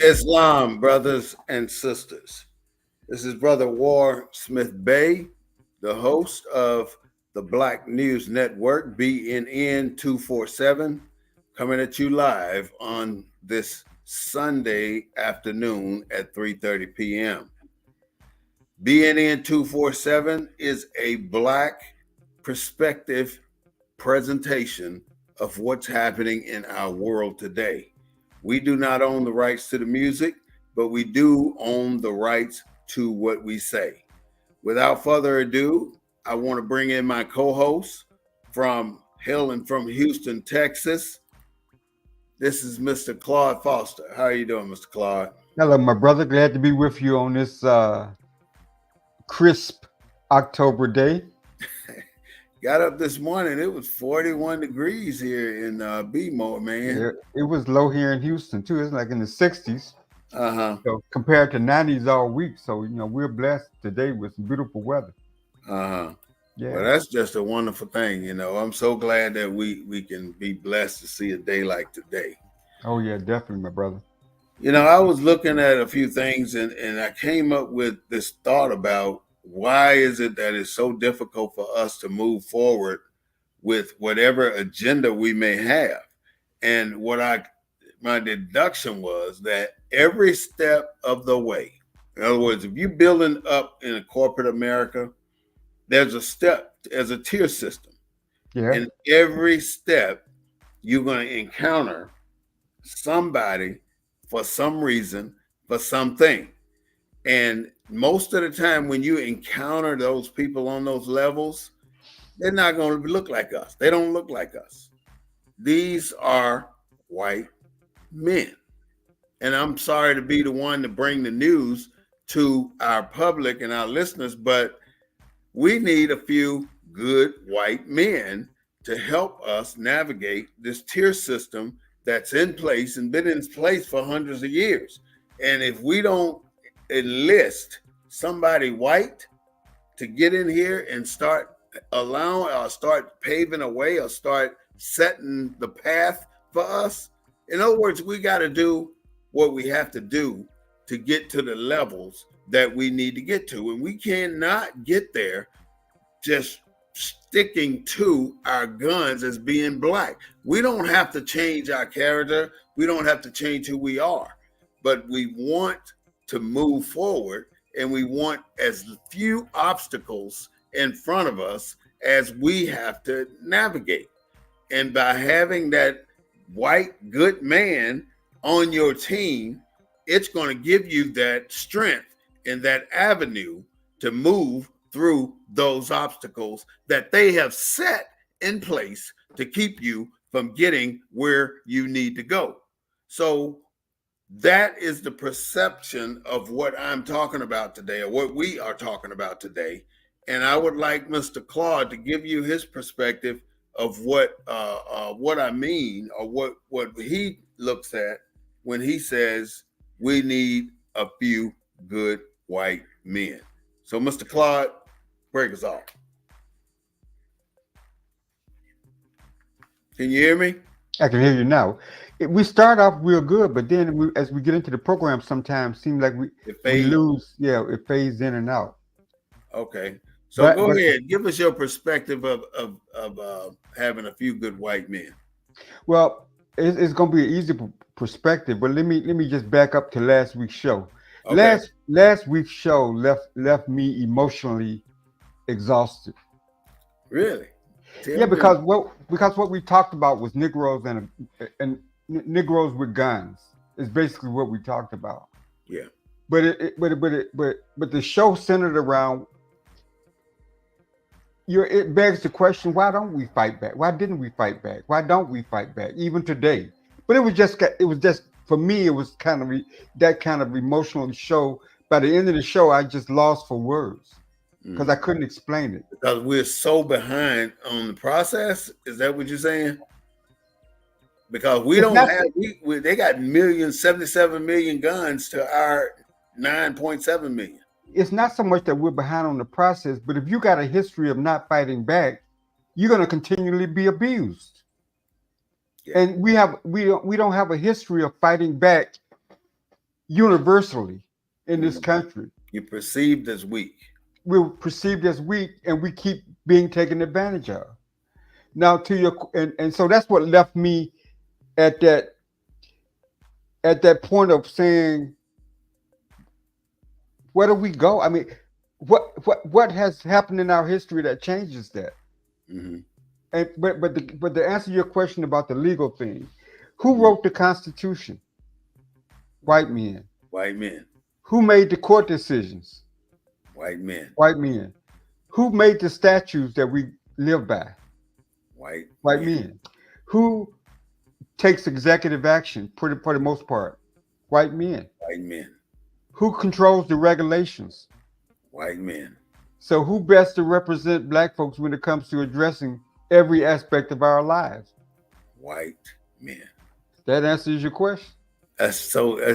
Islam, brothers and sisters. This is Brother War Smith Bey, the host of the Black News Network, BNN 247, coming at you live on this Sunday afternoon at 3:30 p.m. BNN 247 is a Black perspective presentation of what's happening in our world today. We do not own the rights to the music, but we do own the rights to what we say. Without further ado, I want to bring in my co-host hailing from Houston, Texas. This is Mr. Claude Foster. How are you doing, Mr. Claude? Hello, my brother. Glad to be with you on this crisp October day. Got up this morning. It was 41 degrees here in B-More, man. It was low here in Houston, too. It's like in the 60s. So compared to 90s all week. So, we're blessed today with some beautiful weather. Yeah. Well, that's just a wonderful thing. I'm so glad that we can be blessed to see a day like today. Oh, yeah, definitely, my brother. I was looking at a few things and I came up with this thought about why is it that it's so difficult for us to move forward with whatever agenda we may have? And my deduction was that every step of the way, in other words, if you're building up in a corporate America, there's a tier system. Yeah. And every step you're going to encounter somebody for some reason, for something. And most of the time when you encounter those people on those levels, they're not going to look like us. They don't look like us. These are white men. And I'm sorry to be the one to bring the news to our public and our listeners, but we need a few good white men to help us navigate this tier system that's in place and been in place for hundreds of years. And if we don't enlist somebody white to get in here and start paving a way or start setting the path for us, in other words, we got to do what we have to do to get to the levels that we need to get to. And we cannot get there just sticking to our guns as being Black. We don't have to change our character. We don't have to change who we are, but we want to move forward and we want as few obstacles in front of us as we have to navigate. And by having that white good man on your team, it's going to give you that strength and that avenue to move through those obstacles that they have set in place to keep you from getting where you need to go. So that is the perception of what I'm talking about today, or what we are talking about today. And I would like Mr. Claude to give you his perspective of what I mean, or what he looks at when he says we need a few good white men. So, Mr. Claude, break us off. Can you hear me? I can hear you now. We start off real good, but then as we get into the program, sometimes seems like It we fades. lose. Yeah, it fades in and out. Okay. So But go ahead. Give us your perspective of having a few good white men. well, it's going to be an easy perspective. But let me just back up to last week's show. Okay. Last week's show left me emotionally exhausted. Really? Yeah, Tell me. because what we talked about was Negroes and Negroes with guns. Is basically what we talked about. Yeah. But the show centered around it begs the question, why don't we fight back? Why didn't we fight back? Why don't we fight back even today? But it was just for me, it was kind of that kind of emotional show. By the end of the show, I just lost for words because I Mm. couldn't explain it. Because we're so behind on the process. Is that what you're saying? Because we It's don't not have they got 77 million guns to our 9.7 million. it's not so much that we're behind on the process, but if you got a history of not fighting back, you're going to continually be abused. Yeah. And we don't have a history of fighting back universally in this Mhm. country. You're perceived as weak. We're perceived as weak, and we keep being taken advantage of. Now, and so that's what left me at that point of saying, where do we go? I mean, what has happened in our history that changes that? Hmm. And but to answer your question about the legal thing, who Hmm. wrote the Constitution? White men. White men. Who made the court decisions? White men. White men. Who made the statutes that we live by? White White men. men. Who takes executive action for the most part? White men. White men. Who controls the regulations? White men. So who best to represent black folks when it comes to addressing every aspect of our lives? White men. That answers your question. That's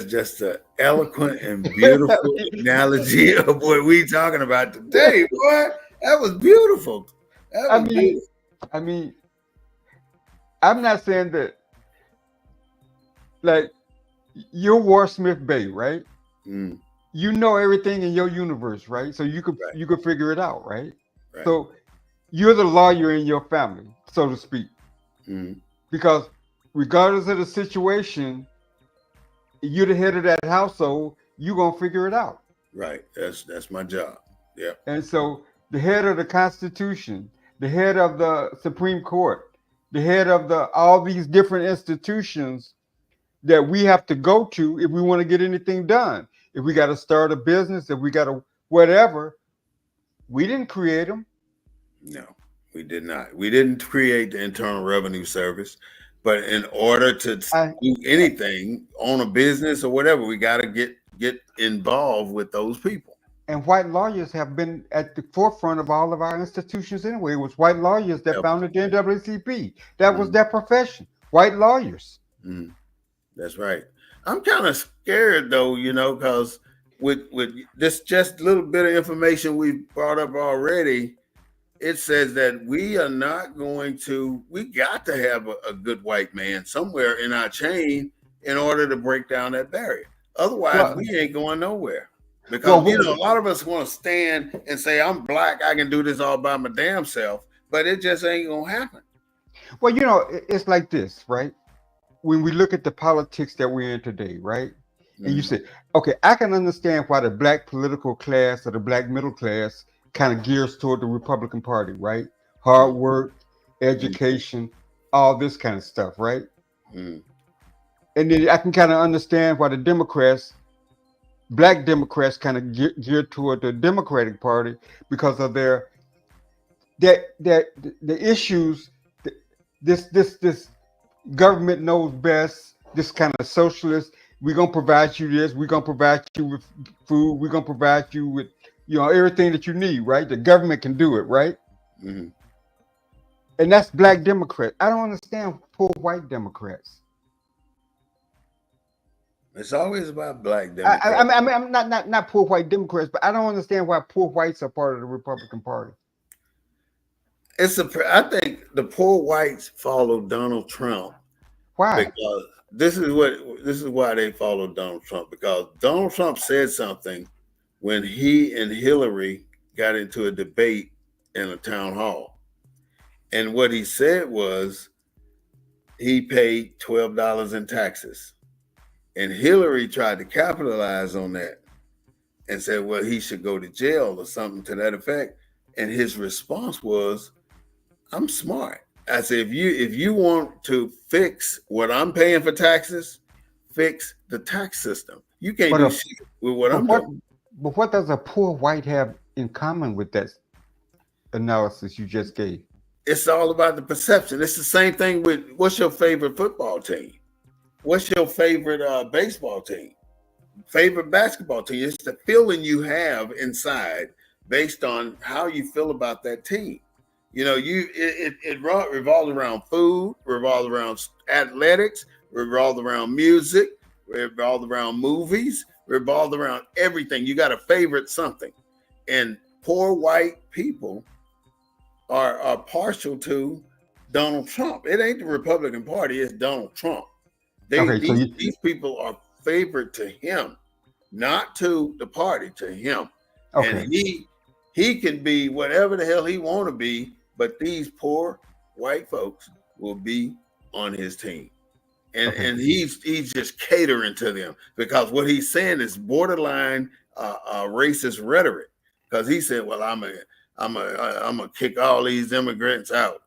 just an eloquent and beautiful analogy of what we talking about today, boy. That was beautiful. That I was mean, beautiful. I mean, I'm not saying that like you're Warsmith Bay, right? Mm, You know everything in your universe, right? So you could right, you could figure it out, right? right. So you're the lawyer in your family, so to speak, Mm, because regardless of the situation, you're the head of that household. You're gonna figure it out. right. That's my job. Yeah. And so the head of the Constitution, the head of the Supreme Court, the head of the all these different institutions that we have to go to if we want to get anything done. If we got to start a business, if we got to whatever, we didn't create them. No, we did not. We didn't create the Internal Revenue Service, but in order to I, do anything on a business or whatever, we got to get involved with those people. and white lawyers have been at the forefront of all of our institutions anyway. It was white lawyers that Yep. founded the NAACP. That was Mm, their profession. White lawyers. mm. That's right. I'm kind of scared though, because with this just little bit of information we brought up already, it says that we are not going to. We got to have a good white man somewhere in our chain in order to break down that barrier. Otherwise, Well, we ain't going nowhere. well, Because a lot of us want to stand and say, "I'm black. I can do this all by my damn self," but it just ain't gonna happen. well, it's like this, right? When we look at the politics that we're in today, right? And you Mm, say, okay, I can understand why the black political class or the black middle class kind of gears toward the Republican Party, right? Hard mm, work, mm, education, all this kind of stuff, right? mm. And then I can kind of understand why the Democrats, black Democrats, kind of gear toward the Democratic Party because of their the issues. This government knows best. This kind of socialist. We're gonna provide you this. We're gonna provide you with food. We're gonna provide you with everything that you need. Right? The government can do it. Right? Mm. And that's black Democrats. I don't understand poor white Democrats. It's always about black I Democrats. mean, I'm not poor white Democrats, but I don't understand why poor whites are part of the Republican Party. I think the poor whites followed Donald Trump Why? because this is why they follow Donald Trump, because Donald Trump said something when he and Hillary got into a debate in a town hall. And what he said was he paid $12 in taxes. And Hillary tried to capitalize on that and said, well, he should go to jail or something to that effect. And his response was, I'm smart. I said, if you want to fix what I'm paying for taxes, fix the tax system. You can't But do a, shit with what but I'm what doing. but what does a poor white have in common with that analysis you just gave? It's all about the perception. It's the same thing with what's your favorite football team? What's your favorite baseball team? Favorite basketball team? It's the feeling you have inside based on how you feel about that team. You know, it revolves around food, revolves around athletics, revolves around music, revolves around movies, revolves around everything. You got a favorite something. And poor white people are partial to Donald Trump. It ain't the Republican Party, it's Donald Trump. Okay, so These people are favorite to him, not to the party, to him. okay, And he can be whatever the hell he want to be, but these poor white folks will be on his team. okay. And he's just catering to them, because what he's saying is borderline racist rhetoric. Because he said, "Well, I'm gonna kick all these immigrants out,"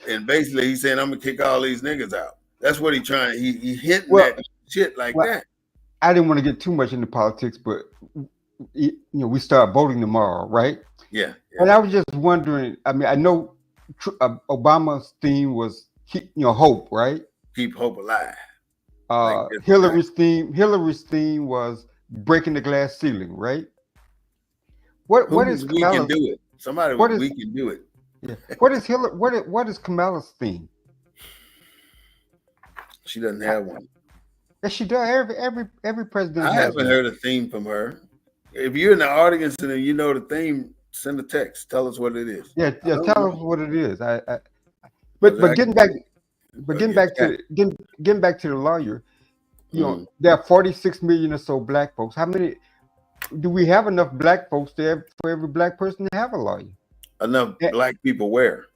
and basically he's saying, "I'm gonna kick all these niggas out." That's what he's trying. He hinting Well, at shit like well, that. I didn't want to get too much into politics, but we start voting tomorrow, right? Yeah, And yeah. I was just wondering. I mean, I know Obama's theme was hope, right? Keep hope alive. Like this, right? Hillary's theme was breaking the glass ceiling, right? What is We can Kamala's? do it? Somebody What is we can do it. yeah? What is Hillary? What is Kamala's theme? She doesn't have one. Yes, she does. Every president I has haven't one. heard a theme from her. If you're in the audience and you know the theme, send a text. Tell us what it is. Yeah, I yeah. don't Tell know. us what it is. Because But I getting can back, do it. but But getting yeah, back to getting back to the lawyer. mm. There are 46 million or so black folks. How many do we have enough black folks there for every black person to have a lawyer? Enough Eh, black people where?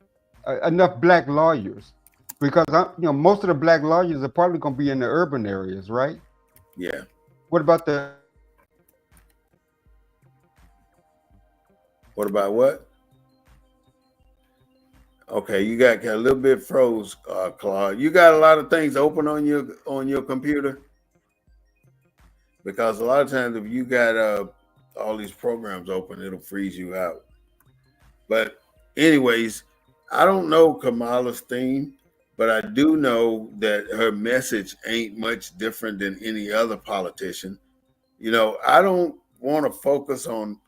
Enough black lawyers, because most of the black lawyers are probably going to be in the urban areas, right? Yeah. What about the What about what? Okay, you got a little bit froze, Claude. You got a lot of things open on your computer, because a lot of times if you got all these programs open, it'll freeze you out. But anyways, I don't know Kamala's theme, but I do know that her message ain't much different than any other politician. You know, I don't want to focus on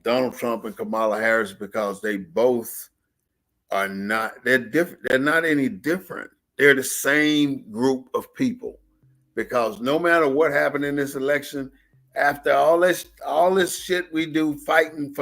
Donald Trump and Kamala Harris, because they both are not, they're different. They're not any different. They're the same group of people, because no matter what happened in this election, after all this shit we do, fighting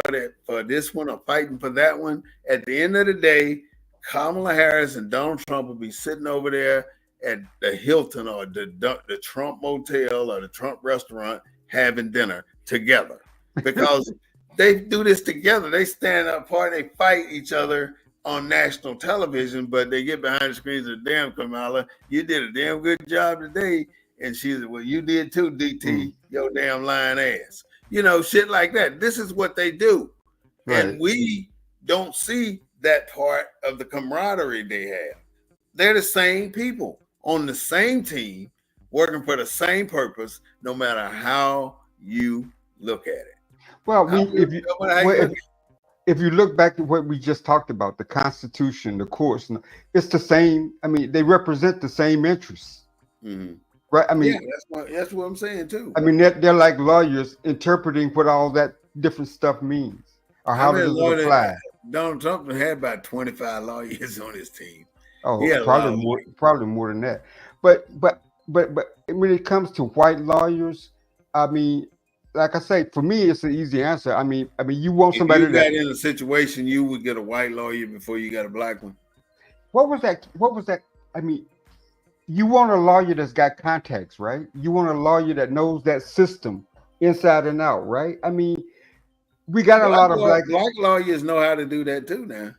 for this one or fighting for that one, at the end of the day, Kamala Harris and Donald Trump will be sitting over there at the Hilton or the Trump Motel or the Trump restaurant having dinner together, because they do this together. They stand up apart, they fight each other on national television, but they get behind the screens of, damn, Kamala, you did a damn good job today. And she said, well, you did too, DT, your damn lying ass. You know, shit like that. This is what they do. right? And we don't see that part of the camaraderie they have. They're the same people on the same team, working for the same purpose, no matter how you look at it. Well, if you look back at what we just talked about, the Constitution, the courts, it's the same. I mean, they represent the same interests, right? I mean, that's what I'm saying too. I mean, they're like lawyers interpreting what all that different stuff means or how does it apply. Donald Trump had about 25 lawyers on his team. Oh, probably more than that. But when it comes to white lawyers, I mean, like I say, for me, it's an easy answer. I mean, you want somebody if you got in a situation, you would get a white lawyer before you got a black one. What was that? I mean, you want a lawyer that's got contacts, right? You want a lawyer that knows that system inside and out, right? I mean, we got a lot of Black lawyers know how to do that too now.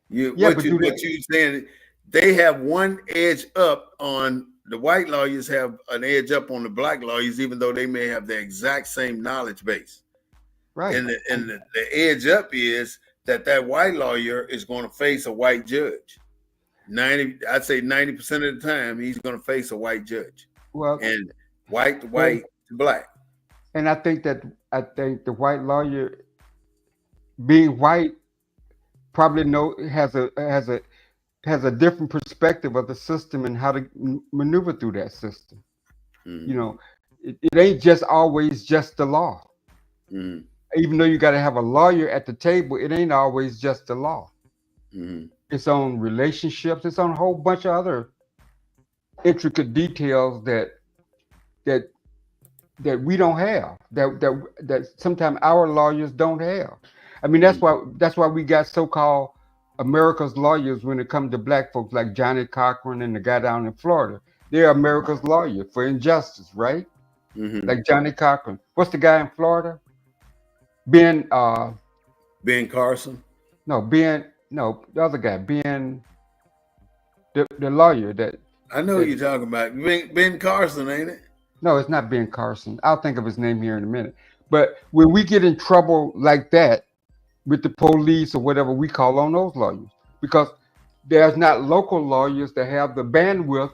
You yeah, but do what they? you saying? They have one edge up on the white lawyers have an edge up on the black lawyers, even though they may have the exact same knowledge base. Right. The edge up is that white lawyer is going to face a white judge. I'd say 90% of the time he's going to face a white judge, Well, and white to well, white to black. and I think the white lawyer being white probably has a different perspective of the system and how to maneuver through that system. You Mm-hmm. know, it ain't just always just the law. Mm-hmm. Even though you got to have a lawyer at the table, it ain't always just the law. Mm-hmm. It's on relationships. It's on a whole bunch of other intricate details that that we don't have. That sometimes our lawyers don't have. I mean, Mm-hmm. that's why we got so-called America's lawyers when it comes to black folks like Johnny Cochran and the guy down in Florida. They're America's lawyer for injustice, right? Mm-hmm. Like Johnny Cochran. What's the guy in Florida? Ben Ben Carson. no, the other guy, the lawyer I know that you're talking about Ben Carson, ain't it? no, it's not Ben Carson. I'll think of his name here in a minute. But when we get in trouble like that with the police or whatever, we call on those lawyers because there's not local lawyers that have the bandwidth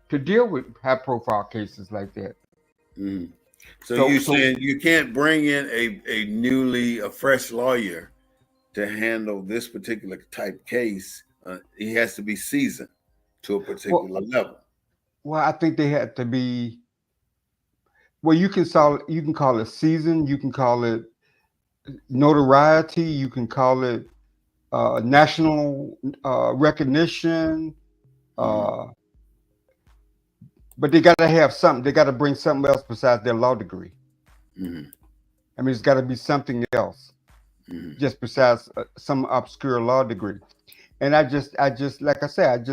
to deal with high profile cases like that. Mm-hmm. So So you so saying you can't bring in a fresh lawyer to handle this particular type case? He has to be seasoned to a well, particular level. I think they had to be well you can call it season, you can call it notoriety, you can call it national recognition, Mm-hmm. uh, but they got to have something. They got to bring something else besides their law degree. Mm-hmm. I mean, it's got to be something else Mm-hmm. just besides some obscure law degree. And like I said,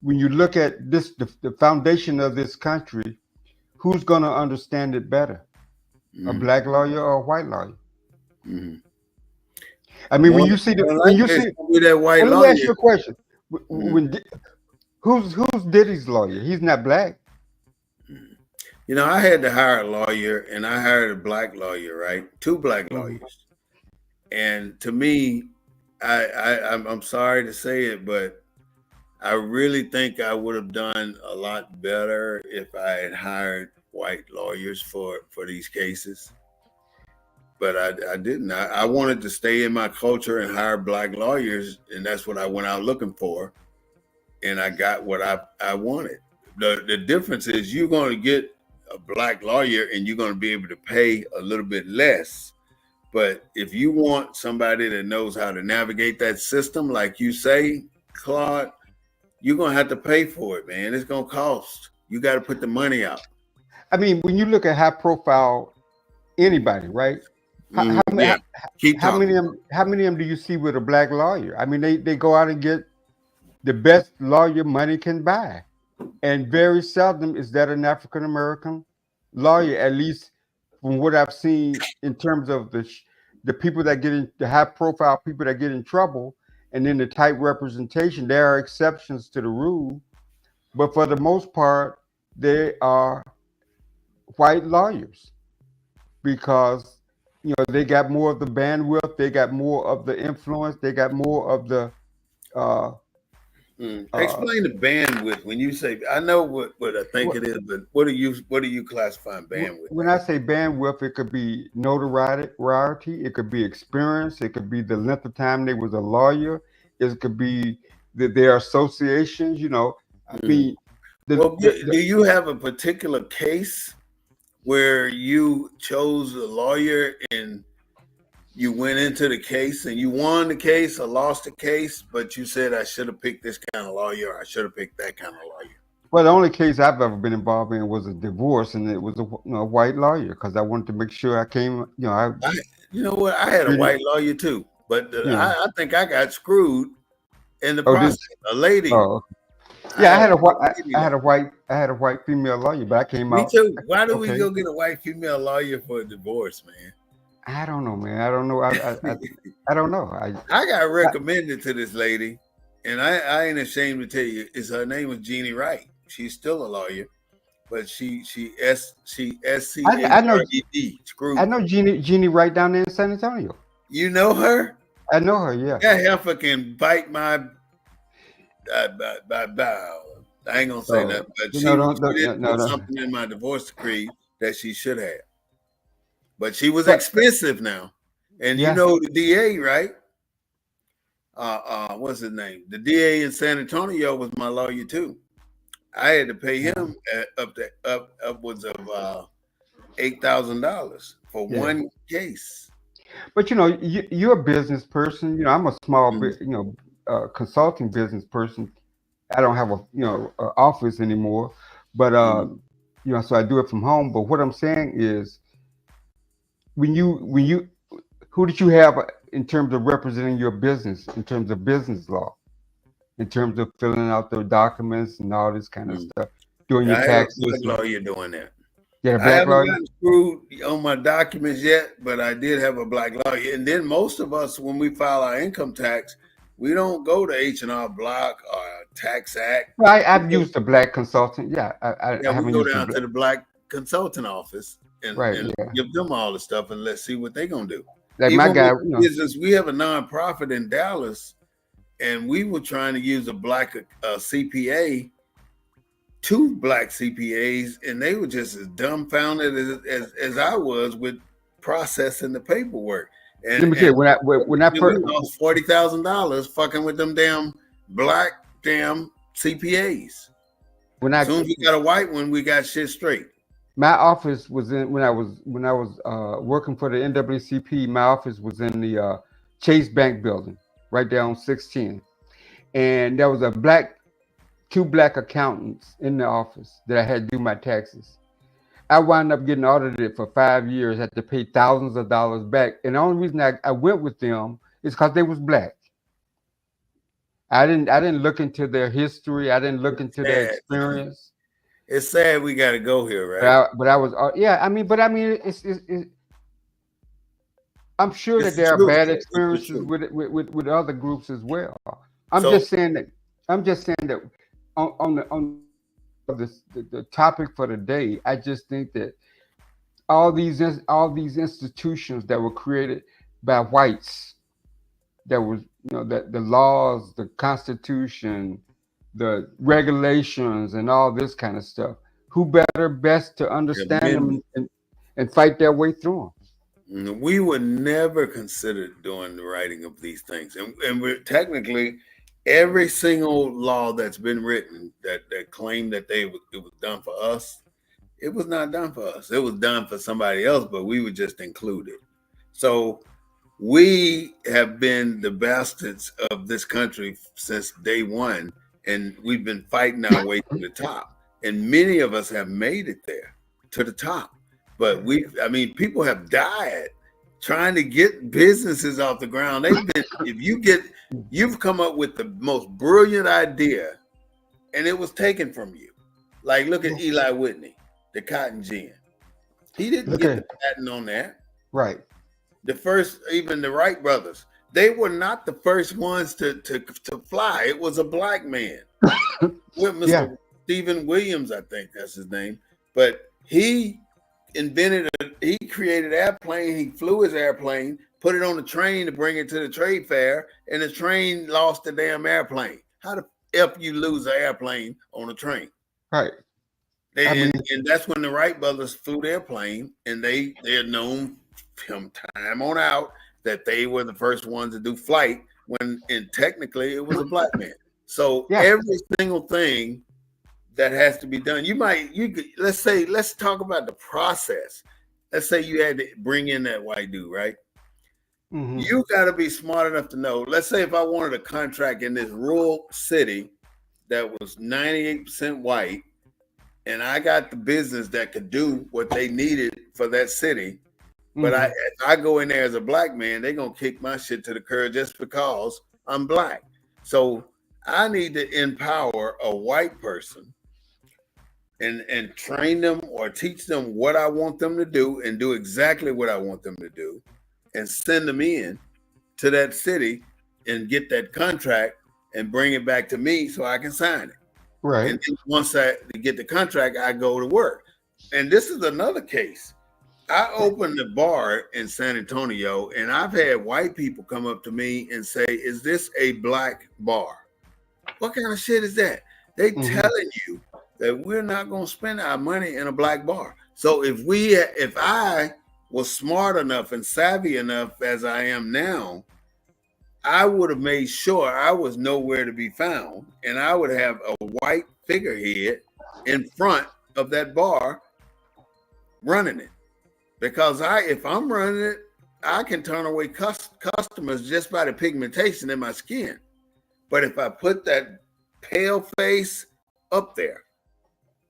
when you look at this, the foundation of this country, who's going to understand it better, a Mm-hmm. black lawyer or a white lawyer? Mm-hmm. I mean, when More you see the than when you likely, it's see, gonna be that white well, let me lawyer. ask you a question. Mm-hmm. Who's Diddy's lawyer? He's not black. You know, I had to hire a lawyer, and I hired a black lawyer, right? Two black Mhm. lawyers, and to me, I'm sorry to say it, but I really think I would have done a lot better if I had hired white lawyers for these cases. But I didn't. I wanted to stay in my culture and hire black lawyers, and that's what I went out looking for, and I got what I wanted. The difference is you're going to get a black lawyer, and you're going to be able to pay a little bit less. But if you want somebody that knows how to navigate that system, like you say, Claude, you're gonna have to pay for it, man. It's gonna cost. You got to put the money out. I mean, when you look at high profile anybody, right? How, how, ma- Yeah, how, keep talking. how many of them do you see with a black lawyer? I mean, they go out and get the best lawyer money can buy, and very seldom is that an African American lawyer. At least from what I've seen in terms of the people that get in the high profile people that get in trouble, and then the tight representation. There are exceptions to the rule, but for the most part, they are white lawyers because they got more of the bandwidth, they got more of the influence, they got more of the uh, uh, Explain the bandwidth when you say. I know what I think what, it is, but what are you classifying bandwidth when I say bandwidth, it could be notoriety, it could be experience, it could be the length of time they was a lawyer, it could be their associations. I as? mean, the, Well, the, the do you have a particular case where you chose a lawyer and you went into the case and you won the case or lost the case, but you said I should have picked this kind of lawyer, or I should have picked that kind of lawyer? well, the only case I've ever been involved in was a divorce, and it was a white lawyer because I wanted to make sure I came, I I, you know what? I had a treated, white lawyer too, but you know, I think I got screwed in the oh, this, process. A lady, oh, Yeah, had I had a white female lawyer, but I came me out. too. Why do we Okay, go get a white female lawyer for a divorce, man? I don't know, man. I don't know. I don't know. I got recommended to this lady, and I ain't ashamed to tell you, is her name was Jeannie Wright. She's still a lawyer, but she I know SCHRED I screwed. know Jeannie right down there in San Antonio. You know her? I know her. Yeah. That heifer can bite my. I ain't gonna say So nothing, but no, she did no, put no. something in my divorce decree that she should have. But she was But expensive now, and you yeah, know the DA, right? What's his name? The DA in San Antonio was my lawyer too. I had to pay yeah, him upwards of $8,000 for yeah. one case. But you're a business person. I'm a small, Mhm. consulting business person. I don't have a office anymore, but Mhm. so I do it from home. But what I'm saying is, when you who did you have in terms of representing your business, in terms of business law, in terms of filling out the documents and all this kind of Mhm. stuff, doing your I have a black taxes, and lawyer doing that. you had a I black haven't lawyer? gotten screwed on my documents yet, but I did have a black lawyer. And then most of us, when we file our income tax, we don't go to H&R Block or Tax Act. Well, We I've go, used a black consultant. Yeah, yeah, I we haven't go used a down black. to the black consultant office Right. and Yeah. give them all the stuff and let's see what they're gonna do. Like my Even guy. with business, we have a nonprofit in Dallas, and we were trying to use a black CPA, two black CPAs, and they were just as dumbfounded as I was with processing the paperwork. Let And me tell and you, when I we first lost $40,000 fucking with them black damn CPAs. when As I soon as we got a white one, we got shit straight. my office was in when I was working for the NAACP. My office was in the Chase Bank building, right there on 610, and there was two black accountants in the office that I had to do my taxes. I wound up getting audited for 5 years, had to pay thousands of dollars back, and the only reason I went with them is because they was black. I didn't look into their history. I didn't look It's into their sad, man. experience. It's sad we got to go here, But right? I was yeah. But I'm sure It's that the there are truth. bad It's the experiences truth. with other groups as well. I'm So just saying that I'm just saying that on the topic for today, I just think that all these institutions that were created by whites, that was that the laws, the Constitution, the regulations, and all this kind of stuff. Who better best to the understand them amendment. and fight their way through We were never considered doing the writing of these things, and we're technically every single law that's been written that claimed that it was done for us. It was not done for us. It was done for somebody else, but we were just included. So we have been the bastards of this country since day one, and we've been fighting our way to the top. And many of us have made it there to the top. But people have died trying to get businesses off the ground. You've come up with the most brilliant idea, and it was taken from you. Like, look at them. Eli Whitney, the cotton gin. He didn't Look get at the patent on that. right. Even the Wright brothers, they were not the first ones to fly. It was a black man with Yeah, Mr. Stephen Williams, I think that's his name. But he he created an airplane. He flew his airplane, put it on the train to bring it to the trade fair, and the train lost the damn airplane. How the F you lose an airplane on a train? right. I And, mean, and that's when the Wright brothers flew their plane, and they're known from time on out that they were the first ones to do flight and technically it was a black man. So yeah. every single thing that has to be done, let's talk about the process. Let's say you had to bring in that white dude, right? Hmm. You got to be smart enough to know. Let's say if I wanted a contract in this rural city that was 98% white, and I got the business that could do what they needed for that city. But Hmm. if I go in there as a black man, they're gonna kick my shit to the curb just because I'm black. So I need to empower a white person and train them or teach them what I want them to do and do exactly what I want them to do and send them in to that city and get that contract and bring it back to me so I can sign it. Right. And then once I get the contract, I go to work. And this is another case. I opened a bar in San Antonio, and I've had white people come up to me and say, "Is this a black bar?" What kind of shit is that? They telling you that we're not going to spend our money in a black bar. So if I was smart enough and savvy enough as I am now, I would have made sure I was nowhere to be found, and I would have a white figurehead in front of that bar running it. Because if I'm running it, I can turn away customers just by the pigmentation in my skin. But if I put that pale face up there,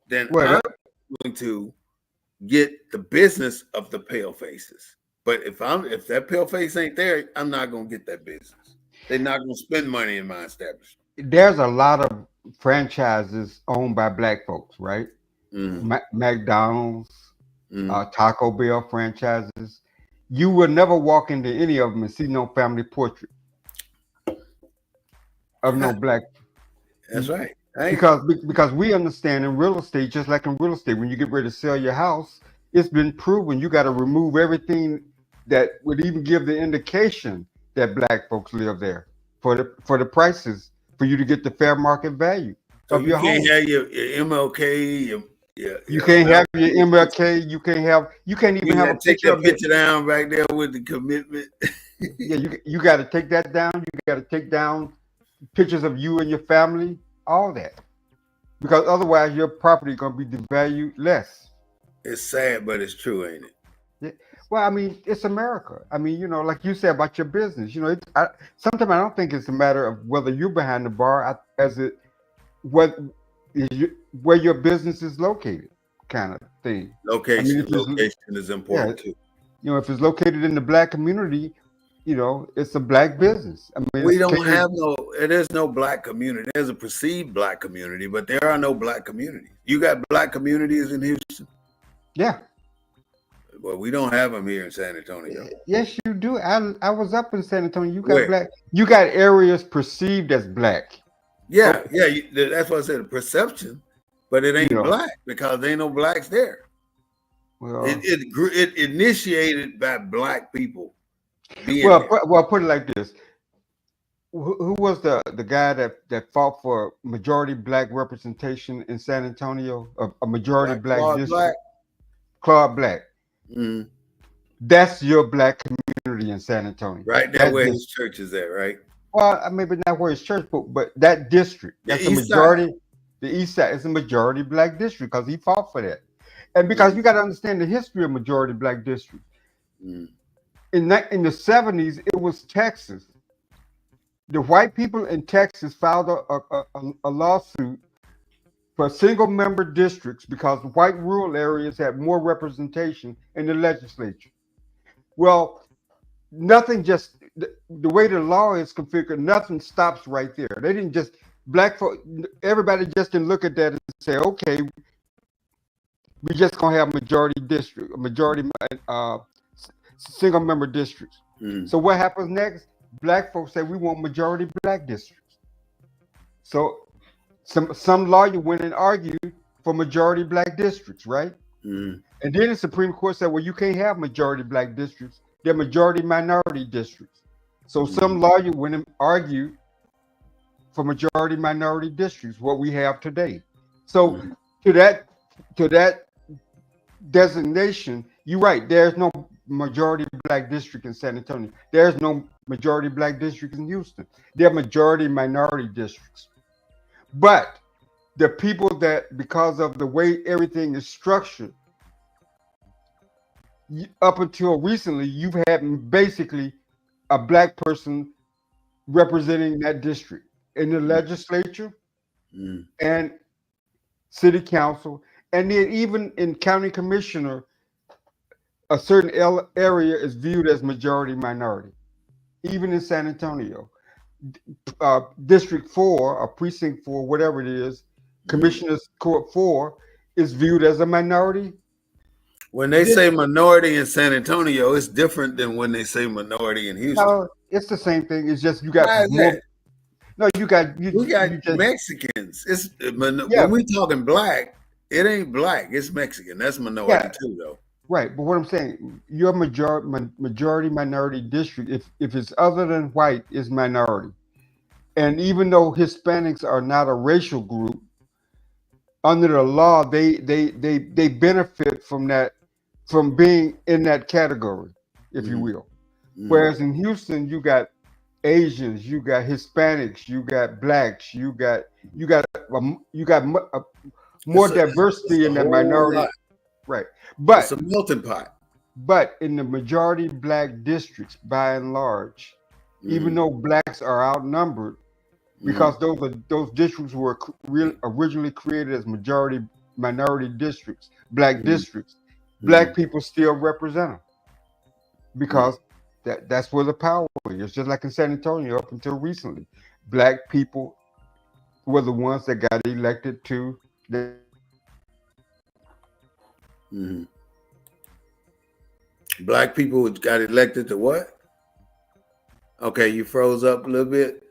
then I'm going to get the business of the pale faces. But if that pale face ain't there, I'm not going to get that business. They're not going to spend money in my establishment. There's a lot of franchises owned by black folks, right? McDonald's, Taco Bell franchises. You will never walk into any of them and see no family portrait of no black. That's right. Because we understand in real estate, just like in real estate, when you get ready to sell your house, it's been proven you got to remove everything that would even give the indication that black folks live there for the prices for you to get the fair market value of your home. You can't have your MLK. You can't have your MLK. You can't even have a picture of picture down back there with the commitment. Yeah, you got to take that down. You got to take down pictures of you and your family, all that, because otherwise your property is going to be devalued less. It's sad, but it's true, ain't it? Yeah. Well, I mean, it's America. I mean, like you said about your business, sometimes I don't think it's a matter of whether you're behind the bar where your business is located, kind of thing. Location is important too. If it's located in the black community, it's a black business. I mean, there's no black community. There's a perceived black community, but there are no black communities. You got black communities in Houston? Yeah. Well, we don't have them here in San Antonio. Yes, you do. I was up in San Antonio. You got black. You got areas perceived as black. Yeah, that's what I said. Perception, but it ain't black because there ain't no blacks there. Well, it initiated by black people. Well, put it like this: who was the guy that fought for majority black representation in San Antonio? A majority black district. Claude Black. Mm-hmm. That's your black community in San Antonio. Right, that's where his church is at, right? Well, maybe not where his church, but that district, that's the majority. The East Side is a majority black district because he fought for that, and because you got to understand the history of majority black districts. Mm. In the 70s, it was Texas. The white people in Texas filed a lawsuit for single-member districts because white rural areas had more representation in the legislature. Well, nothing just the way the law is configured, nothing stops right there. They didn't just everybody just didn't look at that and say, okay, we just gonna have majority single-member districts. Mm. So what happens next? Black folks say we want majority black districts. So some lawyer went and argued for majority black districts, right? Mm. And then the Supreme Court said, well, you can't have majority black districts. They're majority minority districts. So some lawyer went and argued for majority minority districts, what we have today. So to that designation, you're right. There's no majority black district in San Antonio. There's no majority black district in Houston. They're majority minority districts. But the people that, because of the way everything is structured, up until recently, you've had basically a black person representing that district in the legislature and city council, and then even in county commissioner, a certain area is viewed as majority minority, even in San Antonio. District 4 or Precinct 4, whatever it is, Commissioner's Court 4 is viewed as a minority. When they say minority in San Antonio, it's different than when they say minority in Houston. No, it's the same thing. It's just you got Why is more. that? No, you got you. We got You just Mexicans. It's yeah, when we talking black, it ain't black. It's Mexican. That's minority yeah, too, though. right. But what I'm saying, your majority minority district, if it's other than white, is minority. And even though Hispanics are not a racial group, under the law, they benefit from that, from being in that category, if you will. Whereas in Houston, you got Asians, you got Hispanics, you got blacks, you got more It's diversity a in that whole minority, lot. right? It's a melting pot. But in the majority black districts, by and large, even though blacks are outnumbered, because those districts were originally created as majority minority districts, black districts, black people still represent them because that's where the power is. Just like in San Antonio, up until recently, black people were the ones that got elected to the. Black people got elected to what? Okay, you froze up a little bit.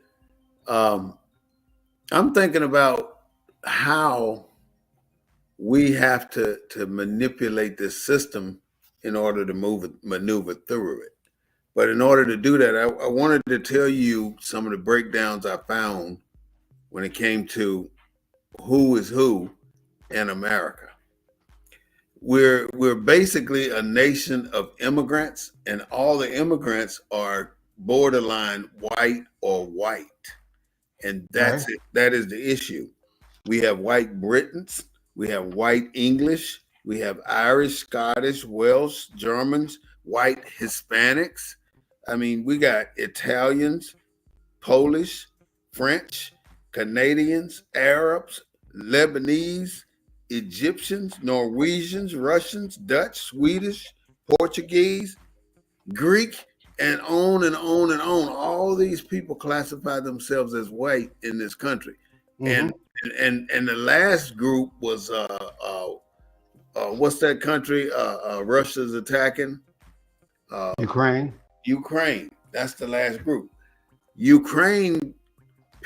I'm thinking about how we have to manipulate this system in order to maneuver through it. But in order to do that, I wanted to tell you some of the breakdowns I found when it came to who is who in America. We're basically a nation of immigrants, and all the immigrants are borderline white or white. And that's it. That is the issue. We have white Britons, we have white English, we have Irish, Scottish, Welsh, Germans, white Hispanics. I mean, we got Italians, Polish, French, Canadians, Arabs, Lebanese, Egyptians, Norwegians, Russians, Dutch, Swedish, Portuguese, Greek, and on and on and on. All these people classify themselves as white in this country. And the last group was what's that country Russia's attacking? Ukraine. Ukraine. That's the last group. Ukrainians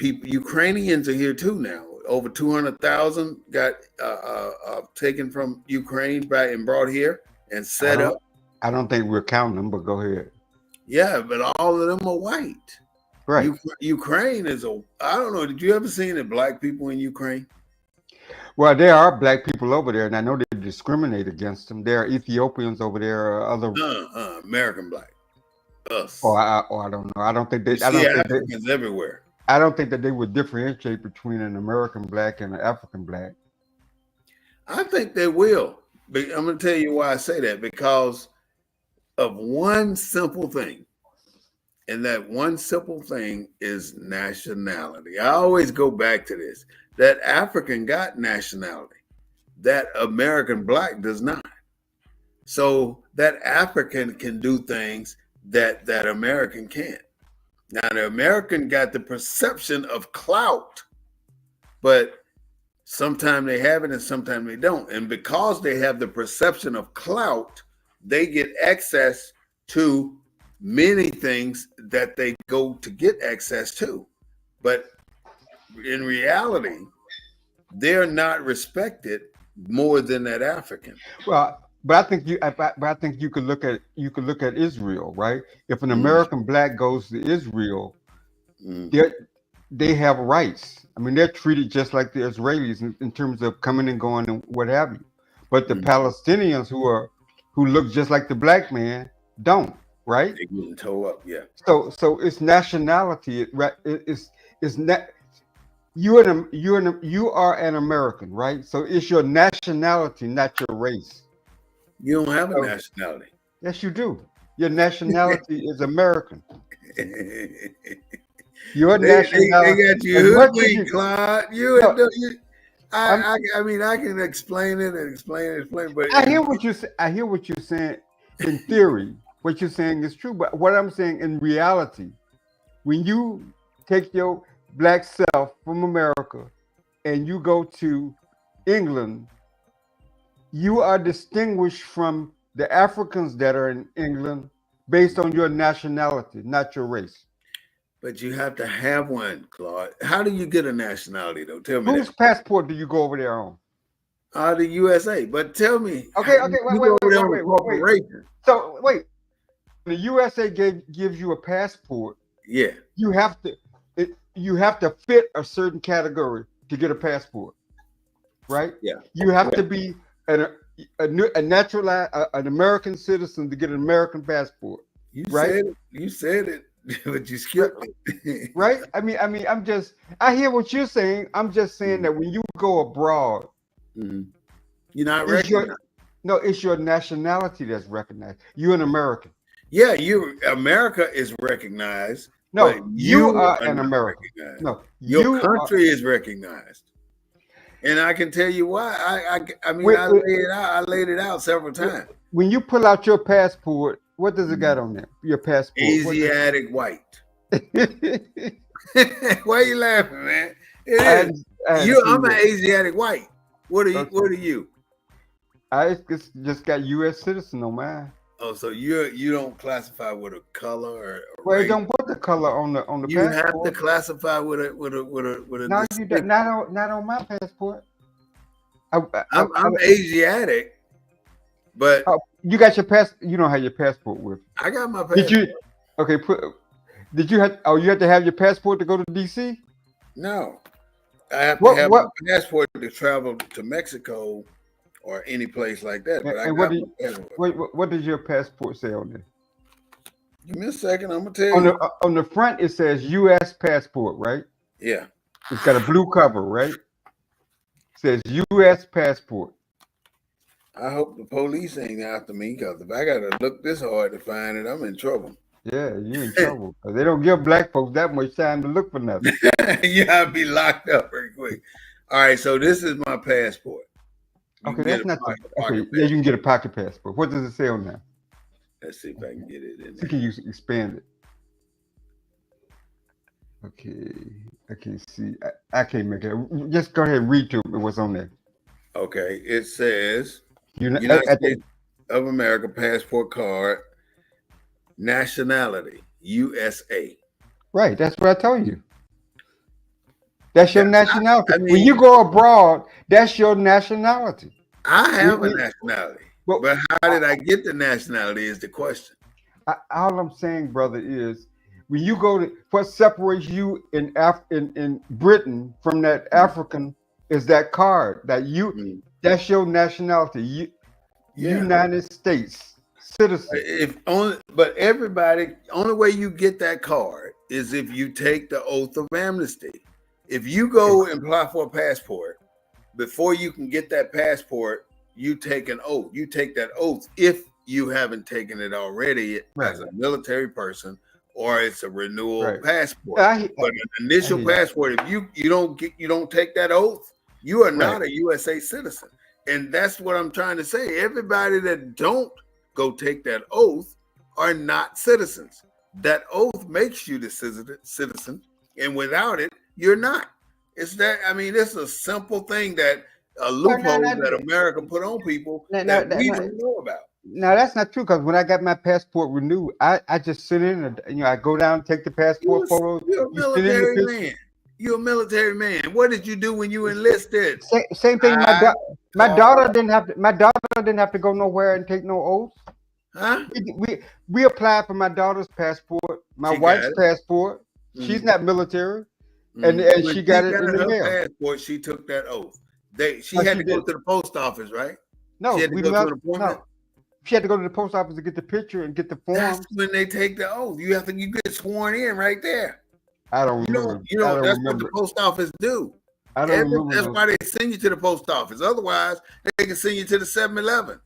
are here too now. Over 200,000 got taken from Ukraine and brought here and set up. I don't think we're counting them, but go ahead. Yeah, but all of them are white. Right. Ukraine is I don't know. Did you ever see any black people in Ukraine? Well, there are black people over there, and I know they discriminate against them. There are Ethiopians over there, or other American black. Us. I don't know. I don't think they. I don't think Africans everywhere. I don't think that they would differentiate between an American black and an African black. I think they will. But I'm going to tell you why I say that, because of one simple thing. And that one simple thing is nationality. I always go back to this. That African got nationality. That American black does not. So that African can do things that American can't. Now, the American got the perception of clout, but sometimes they have it and sometimes they don't. And because they have the perception of clout, they get access to many things that they go to get access to. But in reality, they're not respected more than that African. Well, but I think you could look at Israel, right? If an American black goes to Israel, they have rights. I mean, they're treated just like the Israelis in terms of coming and going and what have you. But the Palestinians who look just like the black man don't, right? They getting towed up, yeah. So it's nationality. It's not. You are an American, right? So it's your nationality, not your race. You don't have a nationality. Yes, you do. Your nationality is American. Your nationality. They got you hoodwinked, Clyde. I mean, I can explain it and explain it, but I hear what you're saying in theory. What you're saying is true, but what I'm saying in reality, when you take your black self from America and you go to England, you are distinguished from the Africans that are in England based on your nationality, not your race. But you have to have one, Claude. How do you get a nationality, though? Tell me Whose that. passport do you go over there on? The USA. But tell me, Okay, you go over there on a wait. corporation. So wait, the USA gives you a passport. Yeah. You have to fit a certain category to get a passport, right? Yeah. You have to be a naturalized an American citizen to get an American passport. Right? You said it, but you skipped it. Right? I mean, I hear what you're saying. I'm just saying that when you go abroad, you're not recognized. It's your nationality that's recognized. You're an American. Yeah, America is recognized. No, you are an American. Recognized. No, your country is recognized. And I can tell you why. I laid it out several times. When you pull out your passport, what does it got on there? Your passport. Asiatic white. Why are you laughing, man? It is. I'm an Asiatic white. What are you? Okay. What are you? I just got U.S. citizen on mine. Oh, so you don't classify with a color or well, don't put the color on the passport. You have to classify with a. No, you don't, not on my passport. I'm Asiatic, but you got your You don't have your passport with. I got my passport. Did you? Okay, did you have? Oh, you had to have your passport to go to D.C. No, I have to have a passport to travel to Mexico or any place like that. But what does your passport say on there? Give me a second. I'm gonna tell you. On the front, it says U.S. passport, right? Yeah. It's got a blue cover, right? It says U.S. passport. I hope the police ain't after me, because if I gotta look this hard to find it, I'm in trouble. Yeah, you're in trouble. They don't give black folks that much time to look for nothing. Yeah, I'd be locked up very quick. All right, so this is my passport. Okay, that's not okay. Yeah, you can get a pocket passport. What does it say on there? Let's see if I can get it in there. Can you expand it? Okay, I can't see. I can't make it. Just go ahead and read to me what's on there. Okay, it says United States of America passport card, nationality, USA. Right, that's what I told you. That's your nationality. When you go abroad, that's your nationality. I have a nationality. But how did I get the nationality is the question. All I'm saying, brother, is when you go to what separates you in Britain from that African is that card that that's your nationality. United States citizen. But everybody, only way you get that card is if you take the oath of amnesty. If you go and apply for a passport, before you can get that passport, you take an oath. You take that oath if you haven't taken it already as a military person, or it's a renewal passport. But an initial passport, if you don't take that oath, you are not a USA citizen. And that's what I'm trying to say. Everybody that don't go take that oath are not citizens. That oath makes you the citizen, and without it, you're not. It's a simple thing that a loophole that America put on people that we don't know about. No, that's not true, because when I got my passport renewed, I just sit in and I go down, take the passport photos. You're a military man. You're a military man. What did you do when you enlisted? Same thing. My daughter didn't have to go nowhere and take no oath. Huh? We applied for my daughter's passport, my wife's passport. She's not military. And she got it in the mail. Passport, she took that oath. She had to go to the post office, right? No, she had to go to the post office to get the picture and get the form. That's when they take the oath. You get sworn in right there. I don't remember. That's what the post office do. I don't remember. That's why they send you to the post office. Otherwise, they can send you to the 7-Eleven.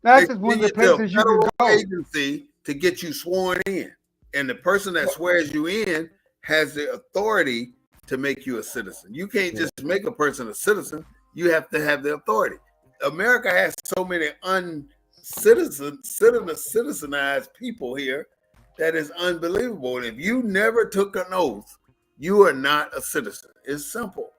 That's just one of the places you can go. Agency to get you sworn in, and the person that swears you in has the authority to make you a citizen. You can't just make a person a citizen. You have to have the authority. America has so many citizenized people here that is unbelievable. And if you never took an oath you are not a citizen. It's simple.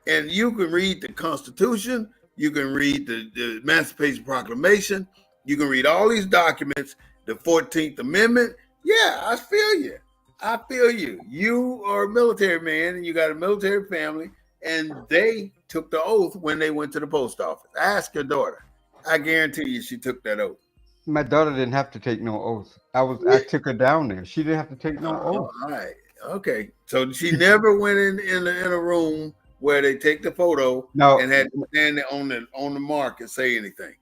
And you can read the Constitution, you can read the Emancipation Proclamation, you can read all these documents, the 14th Amendment. Yeah, I feel you. I feel you. You are a military man and you got a military family, and they took the oath when they went to the post office. Ask your daughter. I guarantee you she took that oath. My daughter didn't have to take no oath. I took her down there. She didn't have to take no All oath. right. Okay. So she never went in a room where they take the photo No, and had to stand there on the mark and say anything.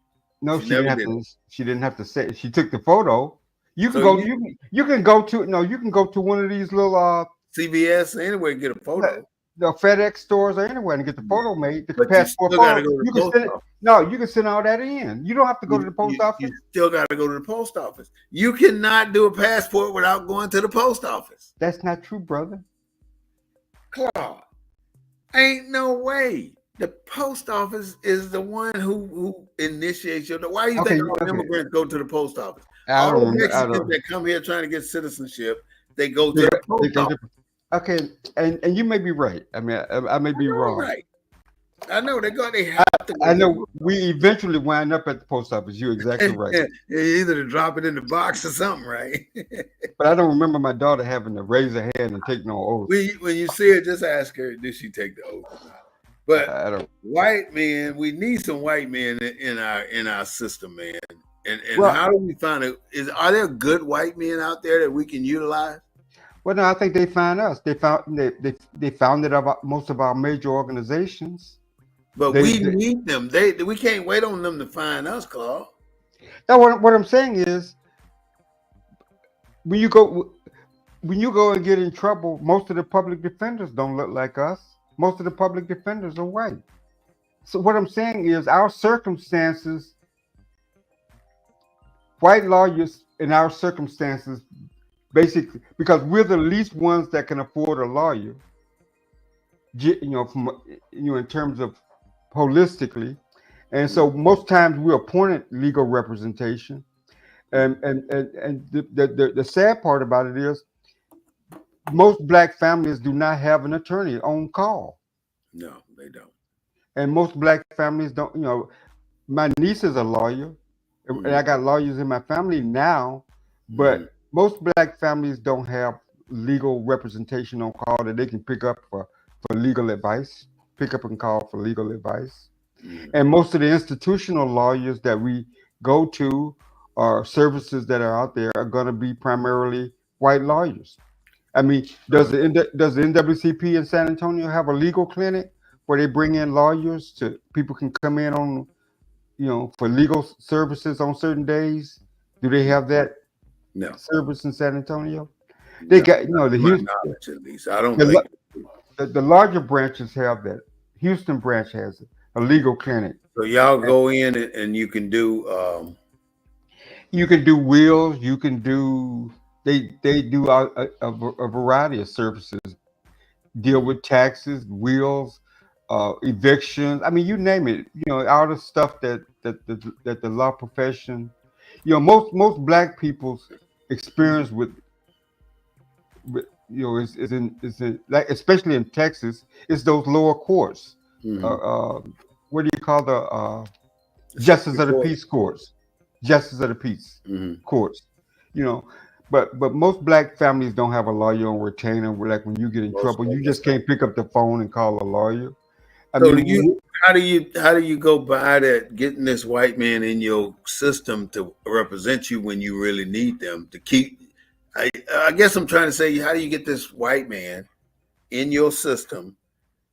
no, She never did. she didn't have to say. She took the photo. You can So go. You can go to You can go to one of these little CVS anyway get a photo. the FedEx stores or anywhere and get the photo made. The But passport you still gotta photo. go to the You can post send it. office. No, you can send all that in. You don't have to go to the post office. You still got to go to the post office. You cannot do a passport without going to the post office. That's not true, brother. Claude, ain't no way. The post office is the one who initiates your. Why do you think all immigrants go to the post office? All the Mexicans that come here trying to get citizenship, they go to the post office. Okay, and you may be right. I mean, I may be wrong. Right. I know they have to. I know we eventually wind up at the post office. You're exactly right. Either to drop it in the box or something, right? But I don't remember my daughter having to raise her hand and take no oath. When you see her, just ask her, did she take the oath or not? But I don't. White men, we need some white men in our system, man. And Well, how do we find it? Are there good white men out there that we can utilize? Well, no, I think they found us. They founded most of our major organizations. But we need them. We can't wait on them to find us, Claude. Now, what I'm saying is, when you go and get in trouble, most of the public defenders don't look like us. Most of the public defenders are white. So what I'm saying is, our circumstances, white lawyers in our circumstances, basically, because we're the least ones that can afford a lawyer, in terms of holistically, and so most times we're appointed legal representation, and the sad part about it is most black families do not have an attorney on call. No, they don't. And most black families don't. My niece is a lawyer, and I got lawyers in my family now, but most black families don't have legal representation on call that they can pick up for legal advice, pick up and call for legal advice. And most of the institutional lawyers that we go to or services that are out there are going to be primarily white lawyers. I mean, does the NWCP in San Antonio have a legal clinic where they bring in lawyers to people can come in on, for legal services on certain days? Do they have that service in San Antonio? They got, the Houston, knowledge, at least. I don't think the larger branches have that. Houston branch has a legal clinic. So y'all go in and you can do. You can do wills. You can do. They do a variety of services. Deal with taxes, wills, evictions. I mean, you name it. All the stuff that the law profession. Most black people's experience with is in like, especially in Texas, it's those lower courts. What do you call the justice of the peace courts? Justice of the peace courts. But most black families don't have a lawyer on retainer. Like when you get in trouble, you just can't pick up the phone and call a lawyer. How do you go by that, getting this white man in your system to represent you when you really need them to keep? I guess I'm trying to say, how do you get this white man in your system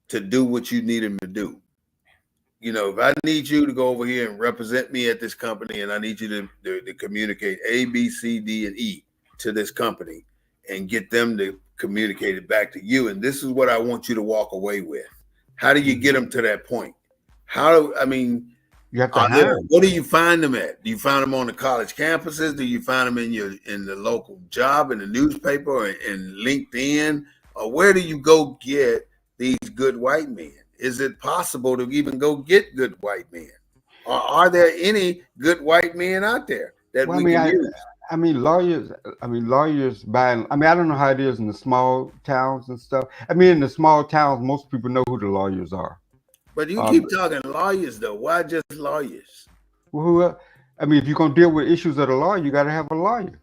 to do what you need him to do? If I need you to go over here and represent me at this company, and I need you to communicate A, B, C, D, and E to this company and get them to communicate it back to you. And this is what I want you to walk away with. How do you get them to that point? You have to hire them. What do you find them at? Do you find them on the college campuses? Do you find them in the local job, in the newspaper, or in LinkedIn? Or where do you go get these good white men? Is it possible to even go get good white men? Or are there any good white men out there that we can use? I mean, lawyers. I mean, lawyers by. I mean, I don't know how it is in the small towns and stuff. I mean, in the small towns, most people know who the lawyers are. But you Um, keep talking lawyers though. Why just lawyers? who? I mean, if you're gonna deal with issues of the law, you got to have a lawyer.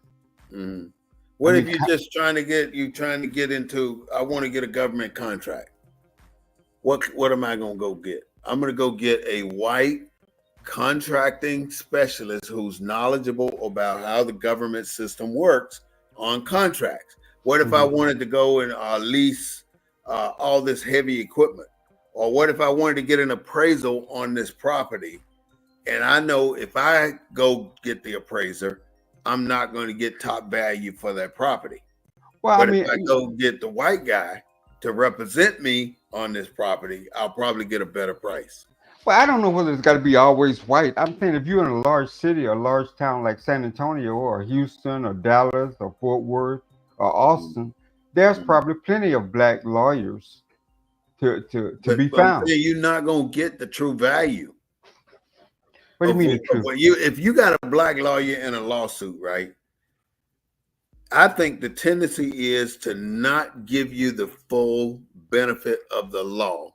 Mhm. I What if mean, you're just trying to get into? I want to get a government contract. What am I gonna go get? I'm gonna go get a white contracting specialist who's knowledgeable about how the government system works on contracts. What if I mhm. wanted to go and lease all this heavy equipment? Or what if I wanted to get an appraisal on this property? And I know if I go get the appraiser, I'm not going to get top value for that property. Well, I But if mean, I go get the white guy to represent me on this property, I'll probably get a better price. well, I don't know whether it's got to be always white. I'm saying if you're in a large city or a large town like San Antonio or Houston or Dallas or Fort Worth or Mhm. Austin, there's Mhm. probably plenty of black lawyers to be But I'm found. saying you're not going to get the true value What do you mean the of truth? what you if you got a black lawyer in a lawsuit, right? I think the tendency is to not give you the full benefit of the law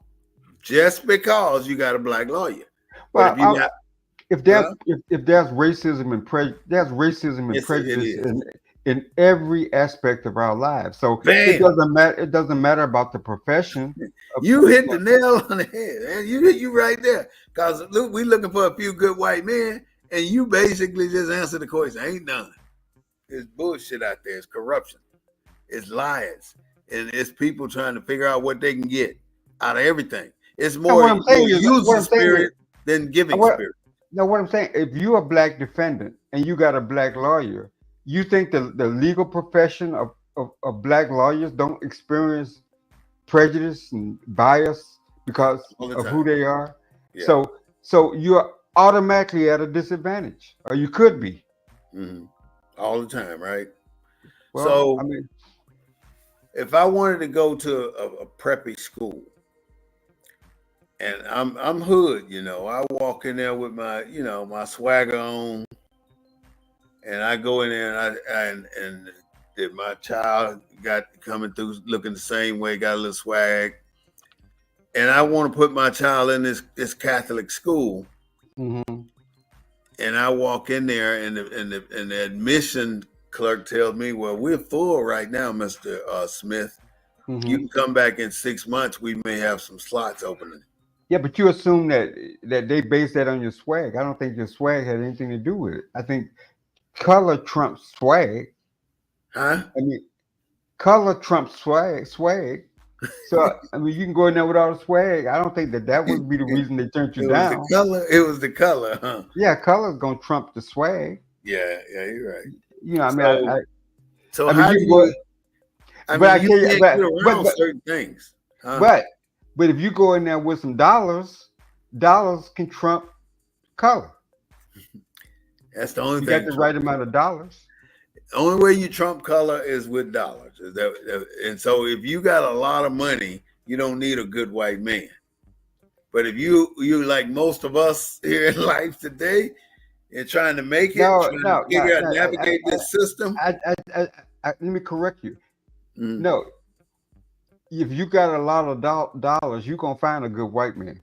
just because you got a black lawyer. But Well, if you got, huh? if there's racism and there's racism and Yes, it prejudice is. in every aspect of our lives. So it Bam! doesn't matter. It doesn't matter about the profession. You hit the nail on the head, man. You right there. Cause look, we looking for a few good white men, and you basically just answer the question. Ain't none. It's bullshit out there. It's corruption. It's lies, and it's people trying to figure out what they can get out of everything. It's Now, more user spirit than giving what spirit. no, what I'm saying, if you're a black defendant and you got a black lawyer, you think the legal profession of black lawyers don't experience prejudice and bias because All the of who time. they are? Yeah. So you're automatically at a disadvantage, or you could be. Hmm. All the time, right? Well, I So mean, if I wanted to go to a preppy school, and I'm hood, I walk in there with my my swagger on, and I go in there and if my child got coming through looking the same way, got a little swag, and I want to put my child in this Catholic school, hmm and I walk in there, and the admission clerk tells me, "Well, we're full right now, Mister Smith. You hmm can come back in 6 months. We may have some slots opening." yeah, but you assume that they base that on your swag. I don't think your swag had anything to do with it. I think color trumps swag. Huh? I mean, color trumps swag. So I mean, you can go in there with all the swag. I don't think that would be the It reason they turned you was the down. color. It was the color, huh? Yeah, color's gonna trump the swag. Yeah, yeah, you're right. You know, I mean, So, so I mean, how you do can go, you? I but mean, I you tell you, can't get around certain things, huh? but but if you go in there with some dollars, dollars can trump color. That's the only You got thing. the right amount of dollars. The only way you trump color is with dollars. And so if you got a lot of money, you don't need a good white man. But if you like most of us here in life today, and trying to make it, No, trying to no, no, figure out no. navigate this system, Let me correct you. mm, No, if you got a lot of dollars, you gonna find a good white man.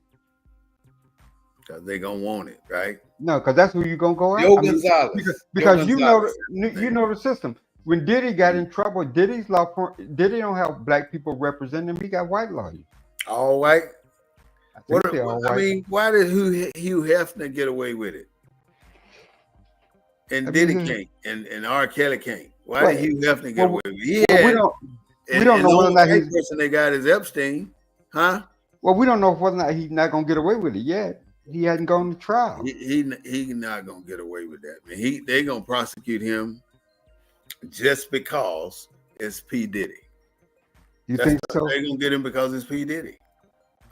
'cause they gonna want it, right? No, because that's who you gonna go out. Joe I mean, Gonzalez. Joe because Gonzalez. you know the system. When Diddy got in trouble, Diddy's law firm, Diddy don't have black people representing him. He got white lawyers. All white. I think they're all I white. mean, why did Hugh Hefner get away with it? I And mean, Diddy can't, and R. Kelly can't. Why well, did Hugh Hefner get well, away with it? He well, had, we don't and know the whether or only not white person they got is Epstein, huh? well, we don't know whether or not he's not gonna get away with it yet. He hadn't gone to trial. He not gonna get away with that, man. They gonna prosecute him just because it's P. Diddy. You think so? They gonna get him because it's P. Diddy.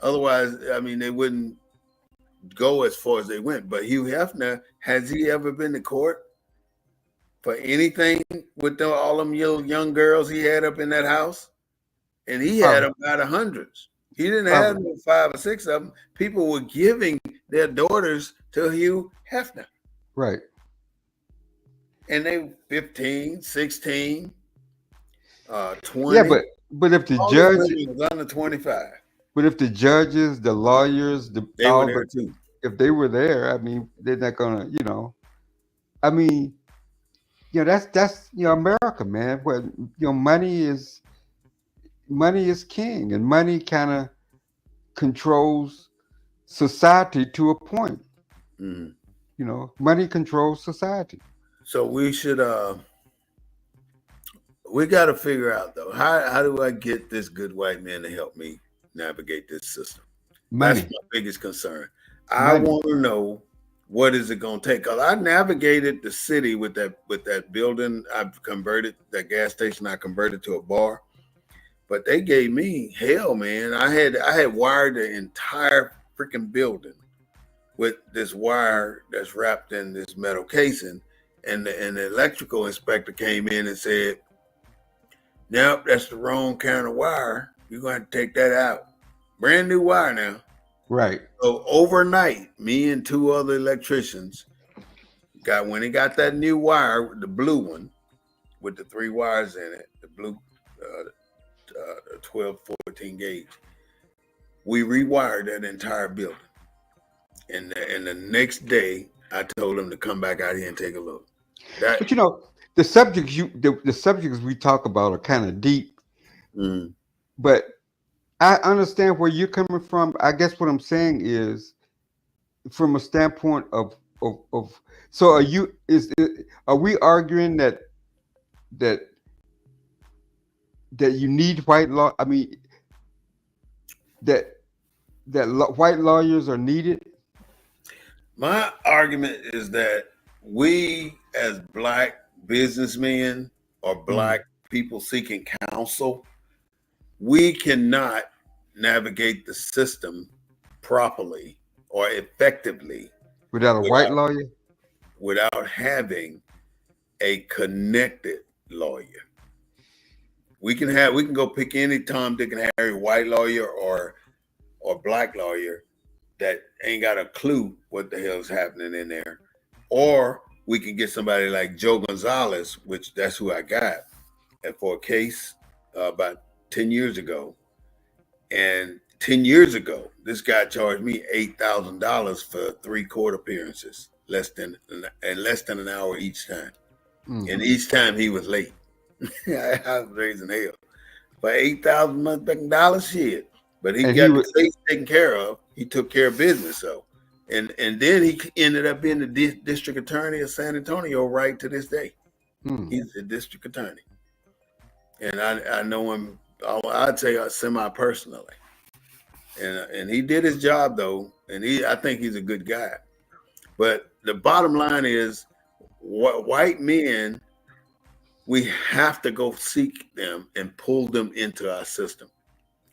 Otherwise, I mean, they wouldn't go as far as they went. But Hugh Hefner, has he ever been to court for anything with all them young girls he had up in that house? And he had Probably, about hundreds. He didn't have probably. no 5 or 6 of them. People were giving their daughters to Hugh Hefner. Right. and they 15, 16, Yeah, 20. but if the All the judge, women was under 25. but if the judges, the lawyers, the They were all the there too. if they were there, I mean, they're not gonna, I mean, that's America, man. Where money is king, and money kind of controls society to a point. Mhm. Money controls society. So we got to figure out though, how do I get this good white man to help me navigate this system? That's Money, my biggest concern. I money. want to know what is it going to take, because I navigated the city with that building. I've converted that gas station. I converted to a bar, but they gave me hell, man. I had wired the entire freaking building with this wire that's wrapped in this metal casing, and the electrical inspector came in and said, "Nope, that's the wrong kind of wire. You're going to have to take that out. Brand new wire now." Right. So overnight, me and two other electricians when he got that new wire, the blue one with the three wires in it, the blue 12, 14 gauge, we rewired that entire building. And the next day, I told him to come back out here and take a look. That But the subjects we talk about are kind of deep, mm, but I understand where you're coming from. I guess what I'm saying is from a standpoint of so are we arguing that that you need white law? I mean that white lawyers are needed? my argument is that we as black businessmen or Mm. black people seeking counsel, we cannot navigate the system properly or effectively Without a white without lawyer? without having a connected lawyer. We can go pick any Tom, Dick, and Harry white lawyer or black lawyer that ain't got a clue what the hell's happening in there, or we can get somebody like Joe Gonzalez, which that's who I got, and for a case about 10 years ago. And 10 years ago, this guy charged me $8,000 for 3 court appearances, less than an hour each time. Mm. And each time he was late. I was raising hell. For $8,000 shit. But he And he got the would case taken care of. He took care of business. So, and then he ended up being the district attorney of San Antonio right to this day. mm. He's the district attorney. And I know him, I'd say semi personally. And he did his job though, and I think he's a good guy. But the bottom line is, white men, we have to go seek them and pull them into our system.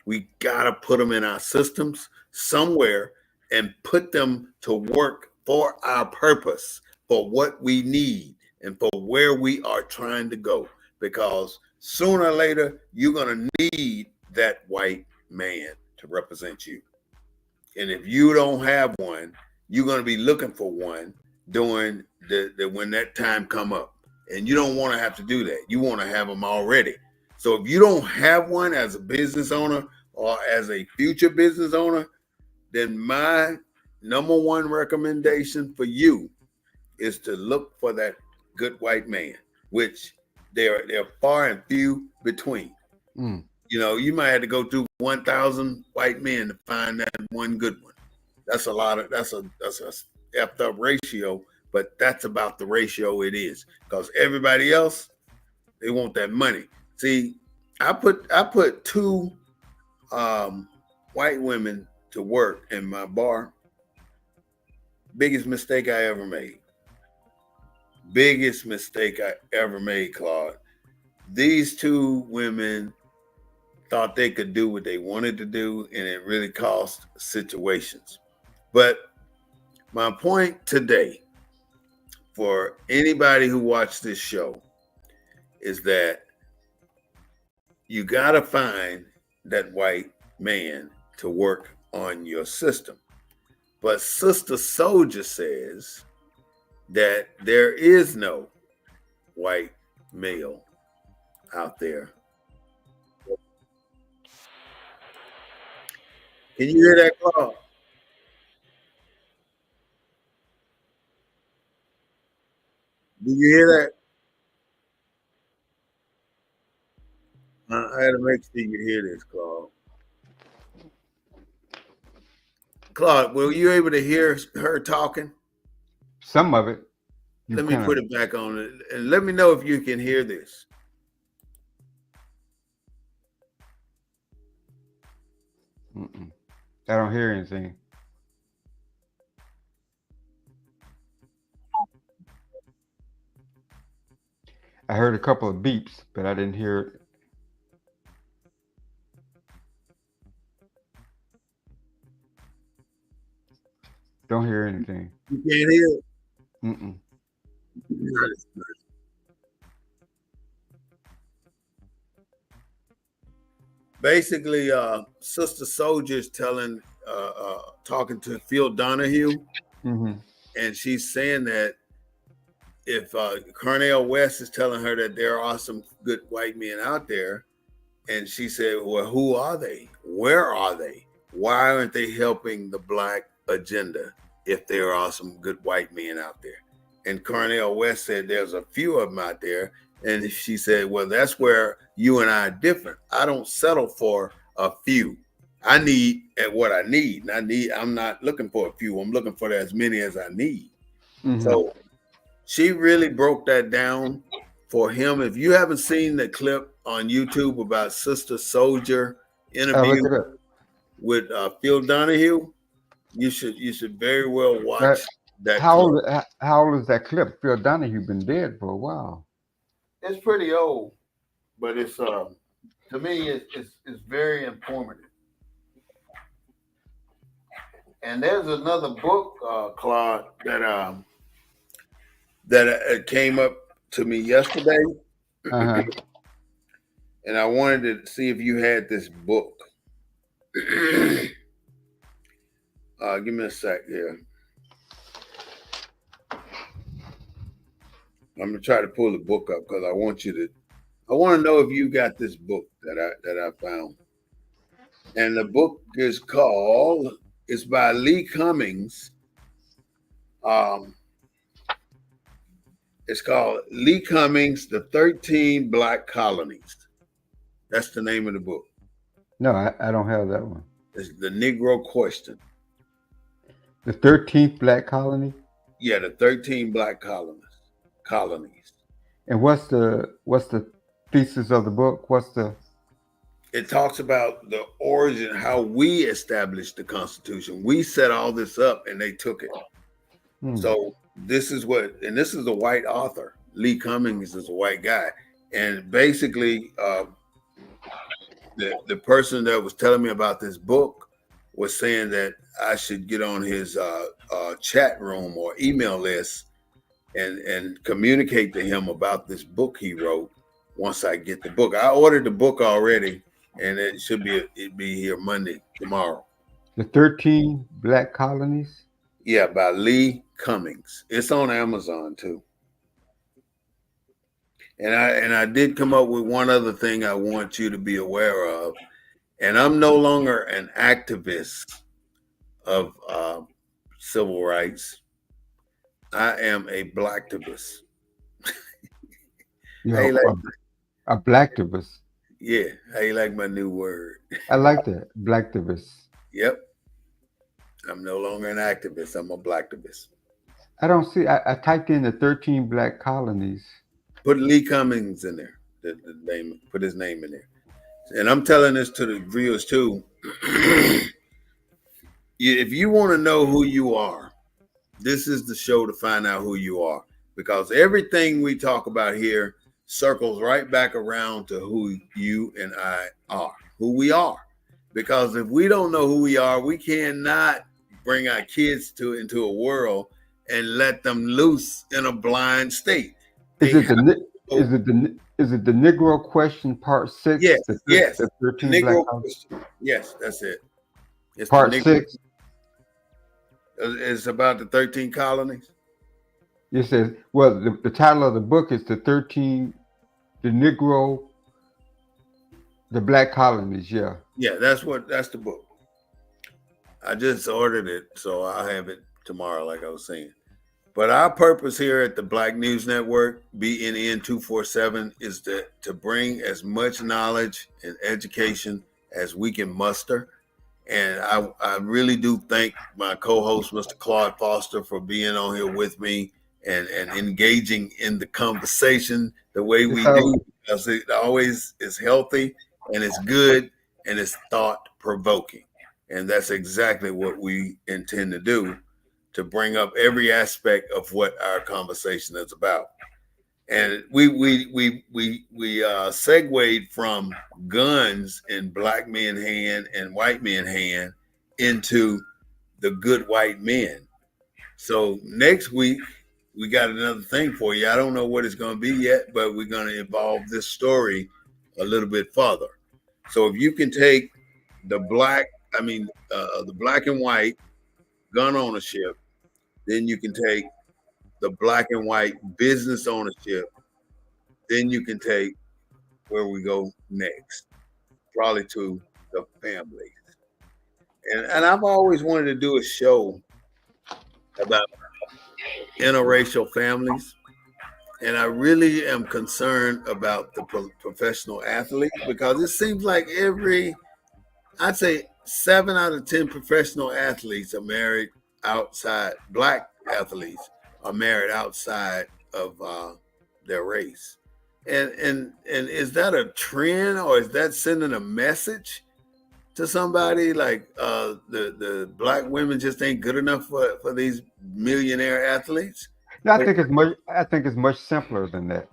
We got to put them in our systems somewhere and put them to work for our purpose, for what we need, and for where we are trying to go. Because sooner or later, you're going to need that white man to represent you. And if you don't have one, you're going to be looking for one during when that time come up. And you don't want to have to do that. You want to have them already. So if you don't have one as a business owner or as a future business owner, then my number one recommendation for you is to look for that good white man, which they're far and few between. Mm. You might have to go through 1,000 white men to find that one good one. That's a lot of that's a effed up ratio, but that's about the ratio it is. Because everybody else, they want that money. See, I put 2 white women to work in my bar. Biggest mistake I ever made. Biggest mistake I ever made, Claude. These 2 women thought they could do what they wanted to do, and it really caused situations. But my point today for anybody who watched this show is that you got to find that white man to work on your system. But Sister Soldier says that there is no white male out there. Can you hear that, Claude? Do you hear that? I had to make sure you hear this, Claude. Claude, were you able to hear her talking? Some of it. You Let me kind put of. it back on it and let me know if you can hear this. I don't hear anything. I heard a couple of beeps, but I didn't hear it. Don't hear anything. You can't hear it? Mm-mm. Basically, Sister Soldier's talking to Phil Donahue, Mm-hmm. and she's saying that if Cornel West is telling her that there are some good white men out there, and she said, well, who are they? Where are they? Why aren't they helping the black agenda if there are some good white men out there? And Cornel West said there's a few of them out there. And she said, well, that's where you and I are different. I don't settle for a few. I need at what I need. And I'm not looking for a few. I'm looking for as many as I need. Mm-hmm. So she really broke that down for him. If you haven't seen the clip on YouTube about Sister Soldier interview with Phil Donahue, you should very well watch that clip. How old is that clip? Phil Donahue been dead for a while. It's pretty old, but it's to me it's very informative. And there's another book, Claude, that came up to me yesterday, Uh-huh. and I wanted to see if you had this book. Give me a sec here. I'm gonna try to pull the book up because I want to know if you got this book that I found. And the book is called. It's by Lee Cummings. It's called Lee Cummings, The 13 Black Colonies. That's the name of the book. No, I don't have that one. It's The Negro Question. The 13th Black Colony? Yeah, the 13 Black colonies. And what's the thesis of the book? It talks about the origin, how we established the Constitution. We set all this up and they took it. So this is a white author. Lee Cummings is a white guy. And basically, the person that was telling me about this book was saying that I should get on his chat room or email list and communicate to him about this book he wrote once I get the book. I ordered the book already, and it'd be here tomorrow. The 13 Black Colonies? Yeah, by Lee Cummings. It's on Amazon too. And I did come up with one other thing I want you to be aware of. And I'm no longer an activist of civil rights. I am a blacktivist. You're a blacktivist. Yeah, how you like my new word? I like that, blacktivist. Yep. I'm no longer an activist. I'm a blacktivist. I don't see. I typed in the 13 Black Colonies. Put Lee Cummings in there. The name. Put his name in there. And I'm telling this to the viewers too. If you want to know who you are, this is the show to find out who you are, because everything we talk about here circles right back around to who you and I are, who we are. Because if we don't know who we are, we cannot bring our kids into a world and let them loose in a blind state. Is it the Negro Question Part 6? Yes, yes. The 13 Negro Black Question. Yes, that's it. It's Part 6. It's about the 13 colonies. It says, well, the title of the book is the Negro, the Black Colonies. Yeah. Yeah, that's the book. I just ordered it, so I'll have it tomorrow, like I was saying. But our purpose here at the Black News Network, BNN 247, is to bring as much knowledge and education as we can muster. And I really do thank my co-host, Mr. Claude Foster, for being on here with me and engaging in the conversation the way we do, because it always is healthy and it's good and it's thought provoking. And that's exactly what we intend to do, to bring up every aspect of what our conversation is about. And we segued from guns in black men hand and white men hand into the good white men. So next week we got another thing for you. I don't know what it's going to be yet, but we're going to evolve this story a little bit further. So if you can take the black and white gun ownership, then you can take the black and white business ownership, then you can take where we go next, probably to the families. And I've always wanted to do a show about interracial families. And I really am concerned about the professional athlete, because it seems like I'd say 7 out of 10 professional athletes are married outside, black athletes are married outside of their race. And is that a trend, or is that sending a message to somebody like the black women just ain't good enough for these millionaire athletes? No, I think it's much simpler than that.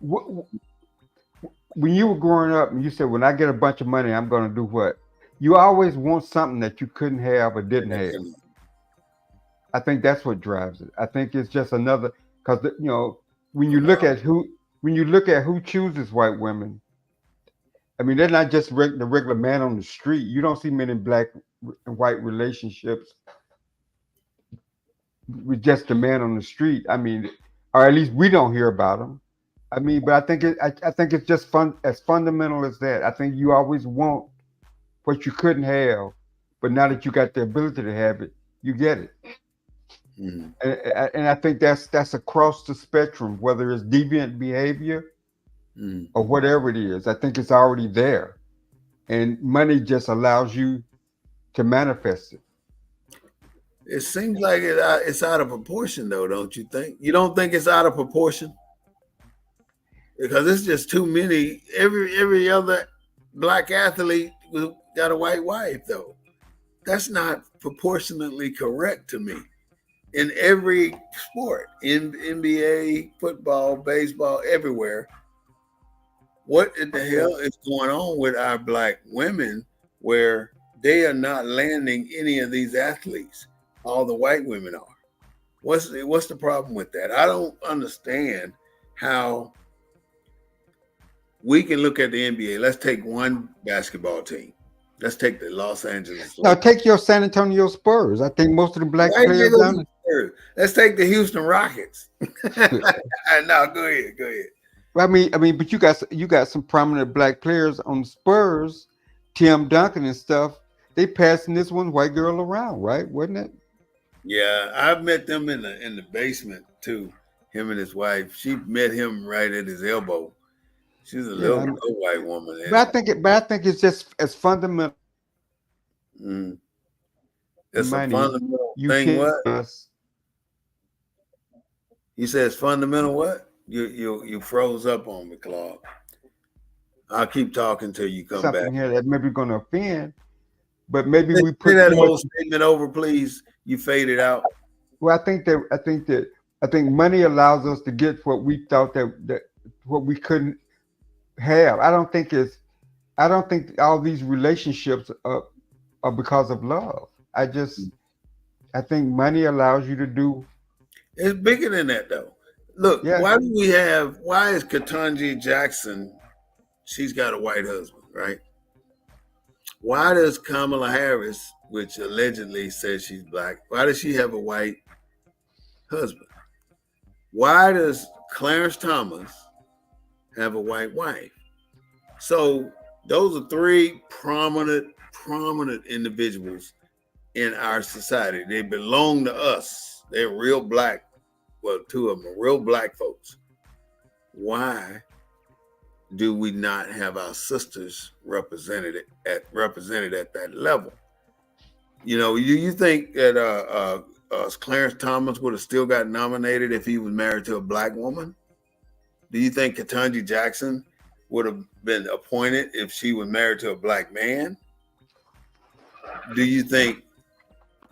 When you were growing up, and you said, "When I get a bunch of money, I'm going to do what?" You always want something that you couldn't have or didn't have. I think that's what drives it. I think it's just another, because when you look at who chooses white women, I mean, they're not just the regular man on the street. You don't see many black and white relationships with just the man on the street. I mean, or at least we don't hear about them. I mean, but I think it's just as fundamental as that. I think you always want what you couldn't have, but now that you got the ability to have it, you get it. Mm. And I think that's across the spectrum, whether it's deviant behavior or whatever it is. I think it's already there, and money just allows you to manifest it. It seems like it's out of proportion, though, don't you think? You don't think it's out of proportion? Because it's just too many. Every other black athlete got a white wife, though. That's not proportionately correct to me. In every sport, in NBA, football, baseball, everywhere, what in the hell is going on with our black women where they are not landing any of these athletes? All the white women are. What's the problem with that? I don't understand how we can look at the NBA. Let's take one basketball team. Let's take the Los Angeles. Now take your San Antonio Spurs. I think most of the black players down there. Let's take the Houston Rockets. No, go ahead. I mean, but you got some prominent black players on the Spurs, Tim Duncan and stuff. They passing this one white girl around, right? Wasn't it? Yeah, I've met them in the basement too. Him and his wife. She met him right at his elbow. She's a little white woman. But I think it's just as fundamental. It's money. A fundamental thing. What? You said it's fundamental. What? You froze up on me, Claude. I'll keep talking till you come something back. Here that maybe going to offend, but maybe we put that whole statement over, please. You faded out. Well, I think money allows us to get what we thought that what we couldn't have. I don't think all these relationships are because of love. I think money allows you to do. It's bigger than that, though. Look, why is Ketanji Jackson? She's got a white husband, right? Why does Kamala Harris, which allegedly says she's black, why does she have a white husband? Why does Clarence Thomas have a white wife? So those are three prominent individuals in our society. They belong to us. They're real black. Well, two of them are real black folks. Why do we not have our sisters represented at that level? You know, you think that Clarence Thomas would have still got nominated if he was married to a black woman? Do you think Ketanji Jackson would have been appointed if she was married to a black man? Do you think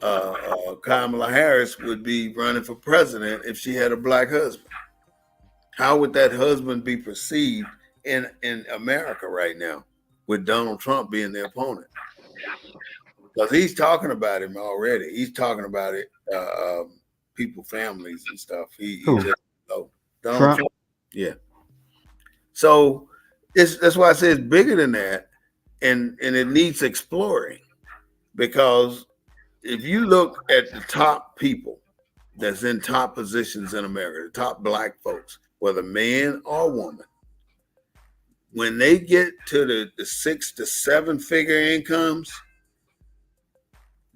Kamala Harris would be running for president if she had a black husband? How would that husband be perceived in America right now with Donald Trump being the opponent? Because he's talking about him already. He's talking about it, people, families, and stuff. He just Donald Trump. Yeah. So that's why I say it's bigger than that, and it needs exploring. Because if you look at the top people that's in top positions in America, the top black folks, whether man or woman, when they get to the 6 to 7 figure incomes,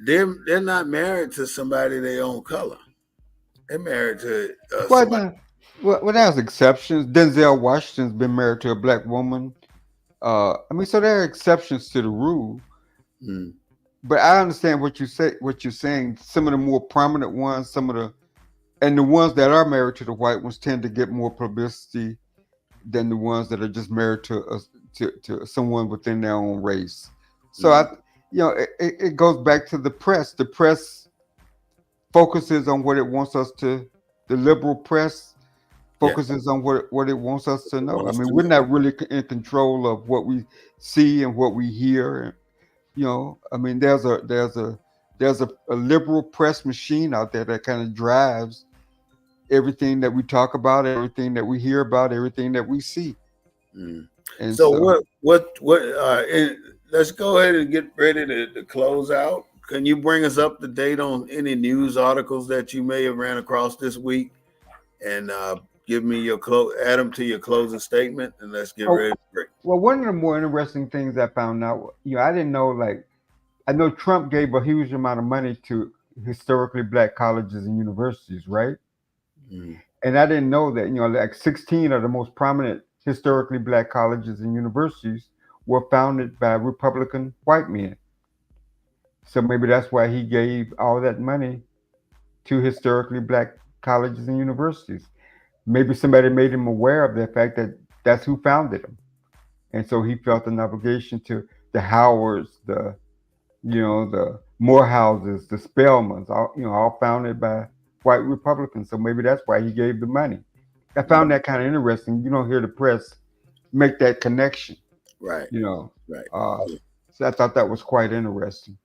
they're not married to somebody their own color. They're married to somebody. Well, there's exceptions. Denzel Washington's been married to a black woman. I mean, so there are exceptions to the rule. Mm. But I understand what you say. What you're saying. Some of the more prominent ones, and the ones that are married to the white ones tend to get more publicity than the ones that are just married to someone within their own race. So it goes back to the press. The press focuses on what it wants us to. The liberal press focuses on what it wants us to know. I mean, we're not really in control of what we see and what we hear. You know, I mean, there's a liberal press machine out there that kind of drives everything that we talk about, everything that we hear about, everything that we see. Mm. And so what let's go ahead and get ready to close out. Can you bring us up to date on any news articles that you may have ran across this week, and give me add them to your closing statement, and let's get ready to break. Well, one of the more interesting things I found out, I didn't know, I know Trump gave a huge amount of money to historically black colleges and universities, right? Mm. And I didn't know that, like 16 of the most prominent historically black colleges and universities were founded by Republican white men. So maybe that's why he gave all that money to historically black colleges and universities. Maybe somebody made him aware of the fact that that's who founded them. And so he felt an obligation to the Howards, the Morehouses, the Spelmans, all founded by white Republicans. So maybe that's why he gave the money. I found that kind of interesting. You don't hear the press make that connection. Right. Right. So I thought that was quite interesting.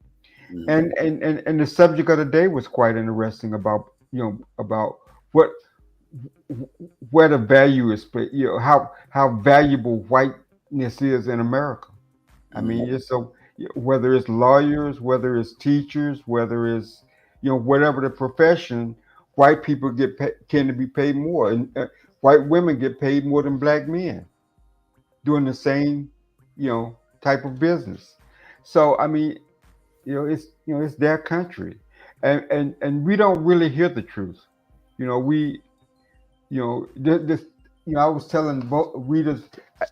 Mm-hmm. And the subject of the day was quite interesting about where the value is, how valuable whiteness is in America. I mean, so whether it's lawyers, whether it's teachers, whether it's whatever the profession, white people tend to be paid more, and white women get paid more than black men doing the same type of business. So I mean, it's their country, and we don't really hear the truth. I was telling both readers,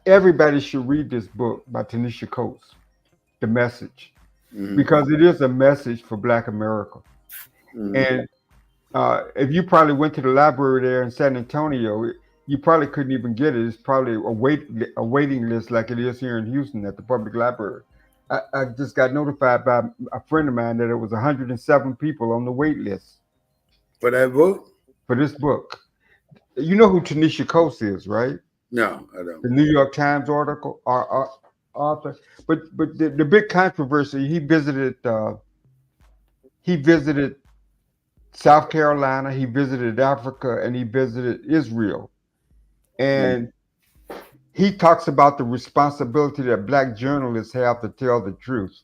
everybody should read this book by Tanisha Coates, The Message, because it is a message for Black America. And if you probably went to the library there in San Antonio, you probably couldn't even get it. It's probably a waiting list like it is here in Houston at the public library. I just got notified by a friend of mine that it was 107 people on the wait list. For that book? For this book. You know who Tanisha Coates is, right? No, I don't. The New York Times article author. But the big controversy, he visited South Carolina, he visited Africa, and he visited Israel. And he talks about the responsibility that Black journalists have to tell the truth.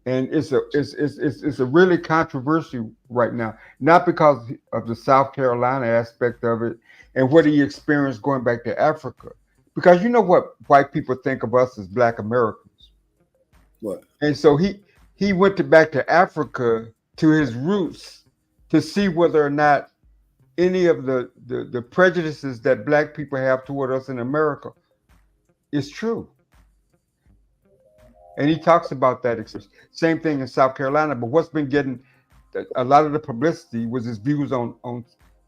and it's a really controversy right now, not because of the South Carolina aspect of it and what he experienced going back to Africa, because you know what white people think of us as Black Americans, What? and so he went back to Africa to his roots to see whether or not any of the prejudices that Black people have toward us in America is true. And he talks about that experience. Same thing in South Carolina. But what's been getting a lot of the publicity was his views on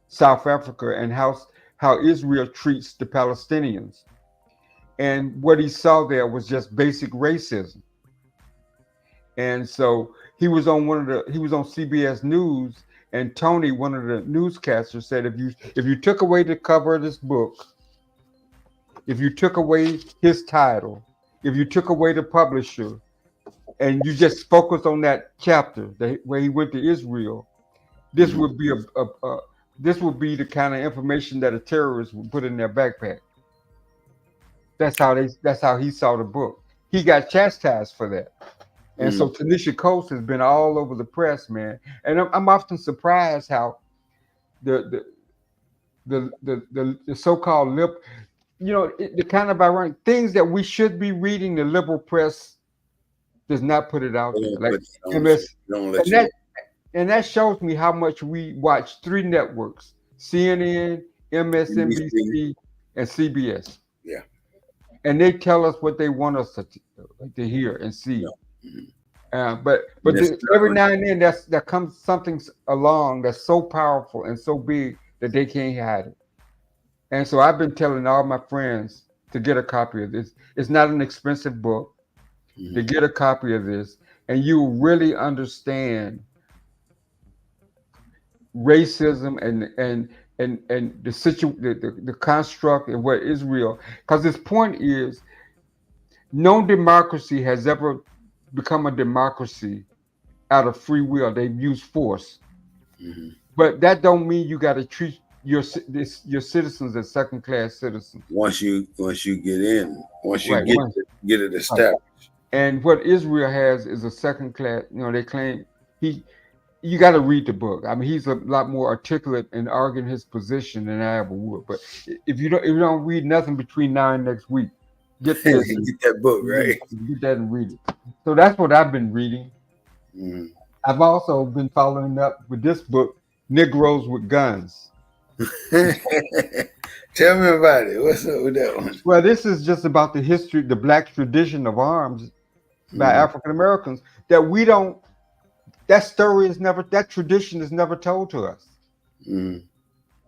South Africa and how Israel treats the Palestinians. And what he saw there was just basic racism. And so he was on CBS News, and Tony, one of the newscasters, said if you took away the cover of this book, if you took away his title, if you took away the publisher, and you just focus on that chapter where he went to Israel, this would be this would be the kind of information that a terrorist would put in their backpack. That's how he saw the book. He got chastised for that. And so Tanisha Coates has been all over the press, man. And I'm often surprised how the so-called the kind of ironic things that we should be reading, the liberal press does not put it out there. Like MS, and that shows me how much we watch three networks: CNN, MSNBC, and CBS. Yeah. And they tell us what they want us to hear and see. Yeah. But every now and then there comes something along that's so powerful and so big that they can't hide it. And so I've been telling all my friends to get a copy of this. It's not an expensive book. To get a copy of this, and you really understand racism and the construct and what Israel, because his point is no democracy has ever become a democracy out of free will. They've used force. But that don't mean you got to treat your citizens as second-class citizens. Once you get in, once you get it established. And what Israel has is a second-class. They claim you got to read the book. I mean, he's a lot more articulate in arguing his position than I ever would. But if you don't read nothing between now and next week, get this. Get that book, right? Get that and read it. So that's what I've been reading. I've also been following up with this book, Negroes with Guns. Tell me about it. What's up with that one? Well, this is just about the history, the Black tradition of arms by African Americans that tradition is never told to us.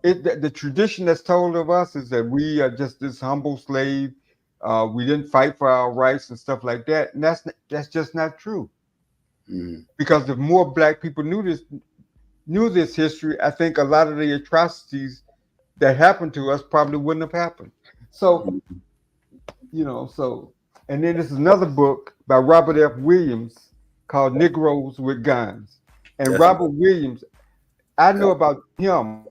The tradition that's told of us is that we are just this humble slave. We didn't fight for our rights and stuff like that. And that's just not true. Because if more Black people knew this history, I think a lot of the atrocities that happened to us probably wouldn't have happened. So, and then there's another book by Robert F. Williams called Negroes with Guns. And Robert Williams, I know about him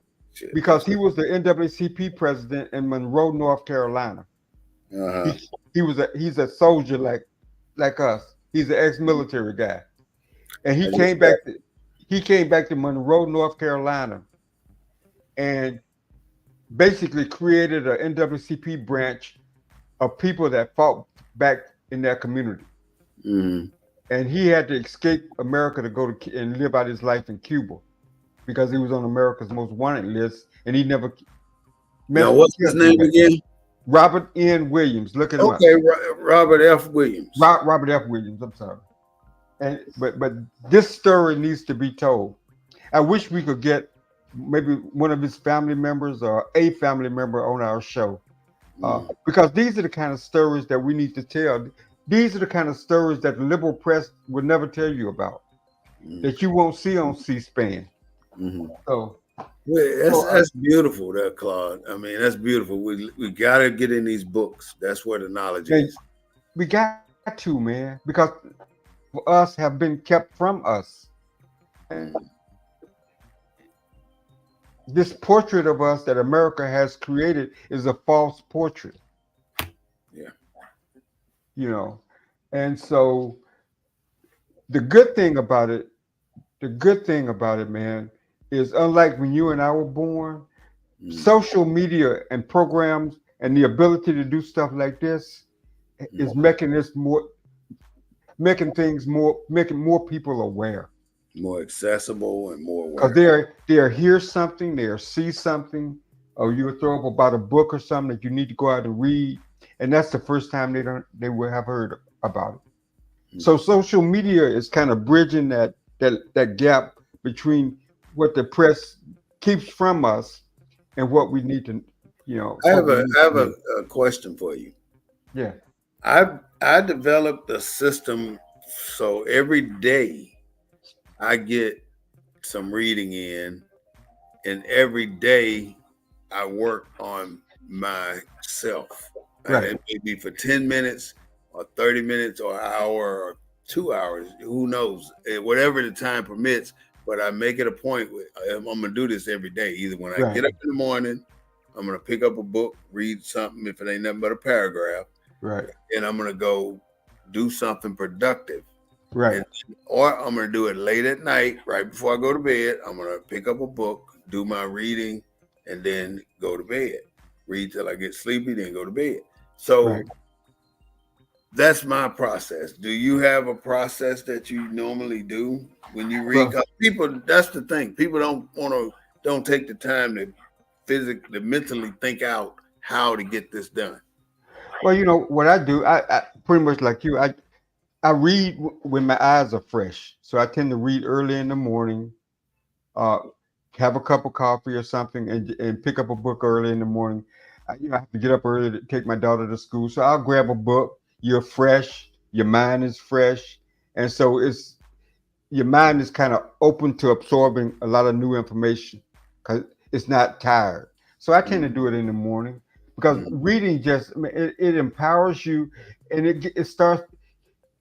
because he was the NAACP president in Monroe, North Carolina. He's a soldier like us. He's an ex-military guy. And he came back to Monroe, North Carolina, and basically created an NAACP branch of people that fought back in that community. And he had to escape America to go to and live out his life in Cuba because he was on America's Most Wanted list, and he never. Now, what's his name again? Robert N. Williams. Look at him. Okay, Robert F. Williams. Robert F. Williams. I'm sorry. And but this story needs to be told. I wish we could get maybe one of his family members or a family member on our show, because these are the kind of stories that we need to tell. These are the kind of stories that the liberal press would never tell you about, that you won't see on C-SPAN. So, that's beautiful, that Claude. I mean, that's beautiful. We gotta get in these books. That's where the knowledge is. We got to, man, because us have been kept from us. And this portrait of us that America has created is a false portrait. And so the good thing about it, man, is unlike when you and I were born, Mm, social media and programs and the ability to do stuff like this is mm. making this more, making more people aware. More accessible and more Because aware. they'll hear something, they'll see something, or you'll throw up about a book or something that you need to go out and read, and that's the first time they will have heard about it. Mm. So social media is kind of bridging that gap between what the press keeps from us and what we need to, what we need I to have hear. a question for you. Yeah. I developed a system so every day I get some reading in, and every day I work on myself. And Right. it may be for 10 minutes or 30 minutes or an hour or 2 hours, who knows, whatever the time permits. But I make it a point, I'm going to do this every day. Either when I Right. get up in the morning, I'm going to pick up a book, read something, if it ain't nothing but a paragraph, Right. and I'm going to go do something productive. Right. And or I'm gonna do it late at night, right before I go to bed. I'm gonna pick up a book, do my reading, and then go to bed. Read till I get sleepy, then go to bed. So Right. that's my process. Do you have a process that you normally do when you read? Well, 'Cause people, that's the thing. People don't take the time to physically, mentally think out how to get this done. what I do, I pretty much like you. I read when my eyes are fresh, so I tend to read early in the morning. Uh, have a cup of coffee or something, and pick up a book early in the morning. I have to get up early to take my daughter to school, so I'll grab a book. You're fresh, your mind is fresh, and so it's your mind is kind of open to absorbing a lot of new information because it's not tired. So I tend to Mm-hmm. do it in the morning because Mm-hmm. reading just, I mean, it empowers you, and it starts,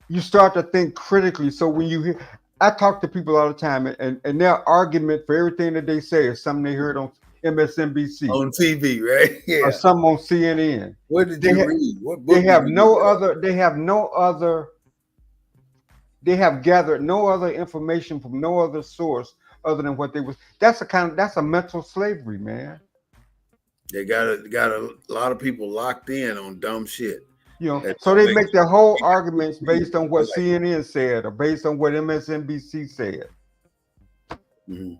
you start to think critically. So when you hear, I talk to people all the time, and their argument for everything that they say is something they heard on MSNBC On TV, right? or Yeah. some on CNN. What did They you ha- read? What they book did have you no look at? other. They have no other. They have gathered no other information from no other source other than what they was. That's a mental slavery, man. They got a lot of people locked in on dumb shit that So don't they make make their whole arguments sense. based on what CNN said or based on what MSNBC said. Mhm.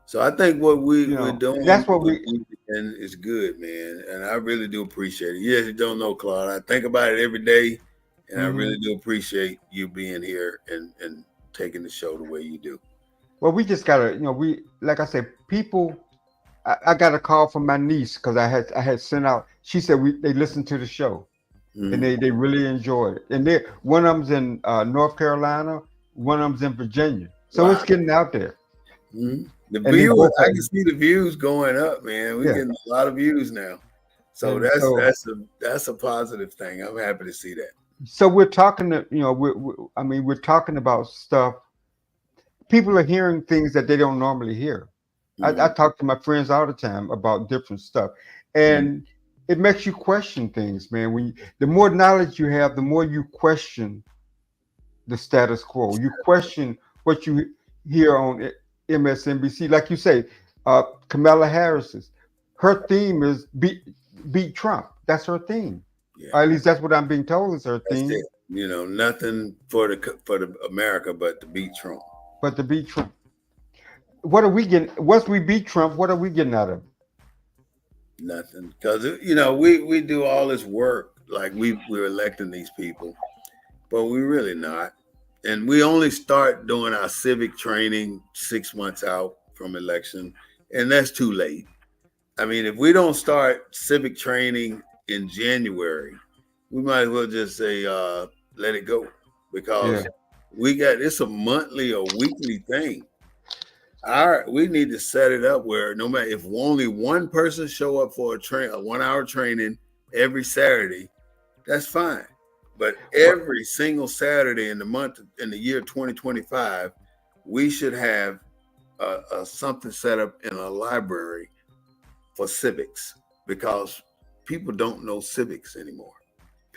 So I think what we're And doing that's what with we. and is good, man, and I really do appreciate it. Yes, you don't know, Claude. I think about it every day, and I Mhm. really do appreciate you being here and taking the show the way you do. Well, we just gotta, we like I said, people. I got a call from my niece because I had sent out. She said they listened to the show and Mm-hmm. they really enjoyed it. And they one of them's in North Carolina, one of them's in Virginia. So it's Wow. getting out there, Mm-hmm. The and they views, both I have, can see the views going up, man. We're yeah. getting a lot of views now. So And that's so that's a positive thing. I'm happy to see that. we're talking to I mean we're talking about stuff. People are hearing things that they don't normally hear. I Mm-hmm. talk to my friends all the time about different stuff, Mm-hmm. and it makes you question things, man. The more knowledge you have, the more you question the status quo. You question what you hear on MSNBC, like you say, Kamala Harris's. Her theme is beat Trump. That's her theme. Yeah. Or at least that's what I'm being told is her That's theme. it. Nothing for the America but to beat Trump. But to beat Trump, what are we getting? Once we beat Trump, what are we getting out of it? Nothing, because we do all this work like we're electing these people, but we really not. And we only start doing our civic training 6 months out from election, and that's too late. I mean, if we don't start civic training in January, we might as well just say let it go Yeah, because it's a monthly or weekly thing. We need to set it up where no matter if only one person show up for a 1 hour training every Saturday, that's fine. But but every single Saturday in the month in the year 2025, we should have something set up in a library for civics because people don't know civics anymore.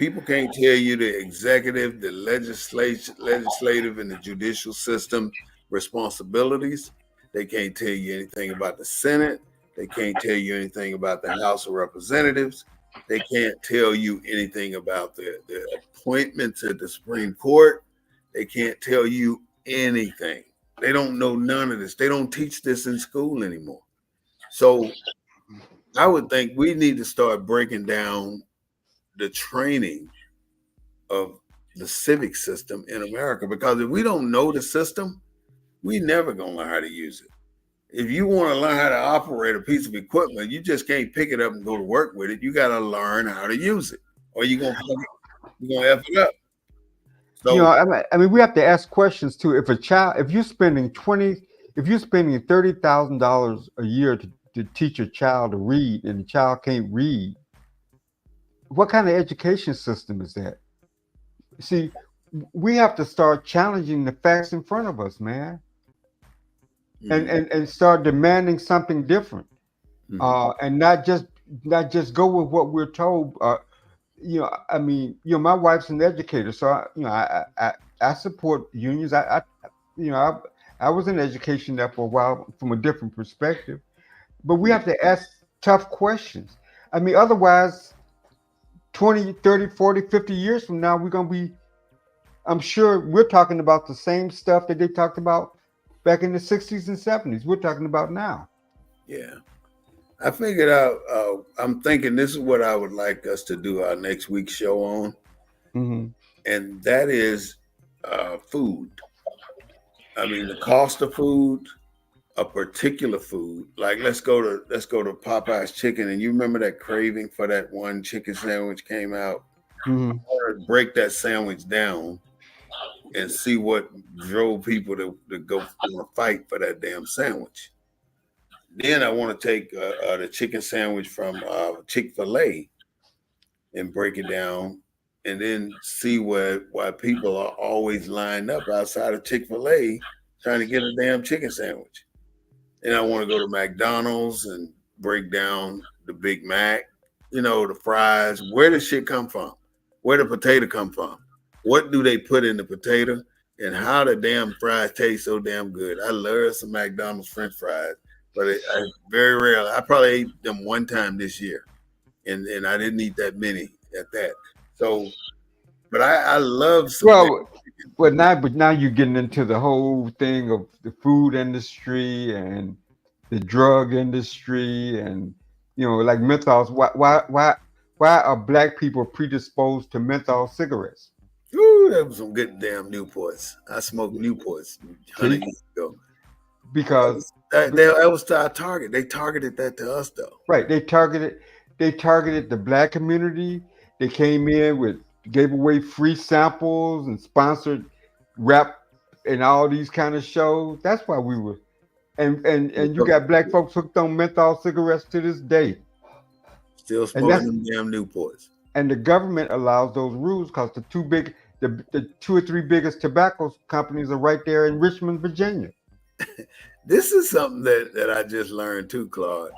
People can't tell you the executive, the legislative, and the judicial system responsibilities. They can't tell you anything about the Senate. They can't tell you anything about the House of Representatives. They can't tell you anything about the appointments at the Supreme Court. They can't tell you anything. They don't know none of this. They don't teach this in school anymore. So I would think we need to start breaking down the training of the civic system in America, because if we don't know the system, we never gonna learn how to use it. If you want to learn how to operate a piece of equipment, you just can't pick it up and go to work with it. You got to learn how to use it, or you're gonna F it up. So I mean, we have to ask questions too. If you're spending $30,000 a year to teach a child to read, and the child can't read, what kind of education system is that? See, we have to start challenging the facts in front of us, man, and start demanding something different, and not just go with what we're told. I mean, my wife's an educator, so I support unions. I was in education there for a while from a different perspective, but we have to ask tough questions. I mean, otherwise 20, 30, 40, 50 years from now, we're going to be, I'm sure we're talking about the same stuff that they talked about back in the 60s and 70s. We're talking about now. Yeah. I figured out, I'm thinking this is what I would like us to do our next week's show on. And that is food. I mean, the cost of food, a particular food. Like let's go to Popeye's Chicken, and you remember that craving for that one chicken sandwich came out. Break that sandwich down and see what drove people to go fight for that damn sandwich. Then I want to take the chicken sandwich from Chick-fil-A and break it down, and then see why people are always lined up outside of Chick-fil-A trying to get a damn chicken sandwich. And I want to go to McDonald's and break down the Big Mac, the fries. Where does shit come from? Where the potato come from? What do they put in the potato? And how the damn fries taste so damn good? I love some McDonald's French fries, but I very rarely. I probably ate them one time this year, and I didn't eat that many at that. So, but I love some. But now you're getting into the whole thing of the food industry and the drug industry, and like menthols. Why are black people predisposed to menthol cigarettes? Ooh, that was some good damn Newports. I smoked Newports 100 years ago. Because that was our target. They targeted that to us, though. Right. They targeted the black community. They came in gave away free samples and sponsored rap and all these kind of shows. That's why we were, and you got black folks hooked on menthol cigarettes to this day. Still smoking them damn Newports. And the government allows those rules because the two or three biggest tobacco companies are right there in Richmond, Virginia. This is something that I just learned too, Claude,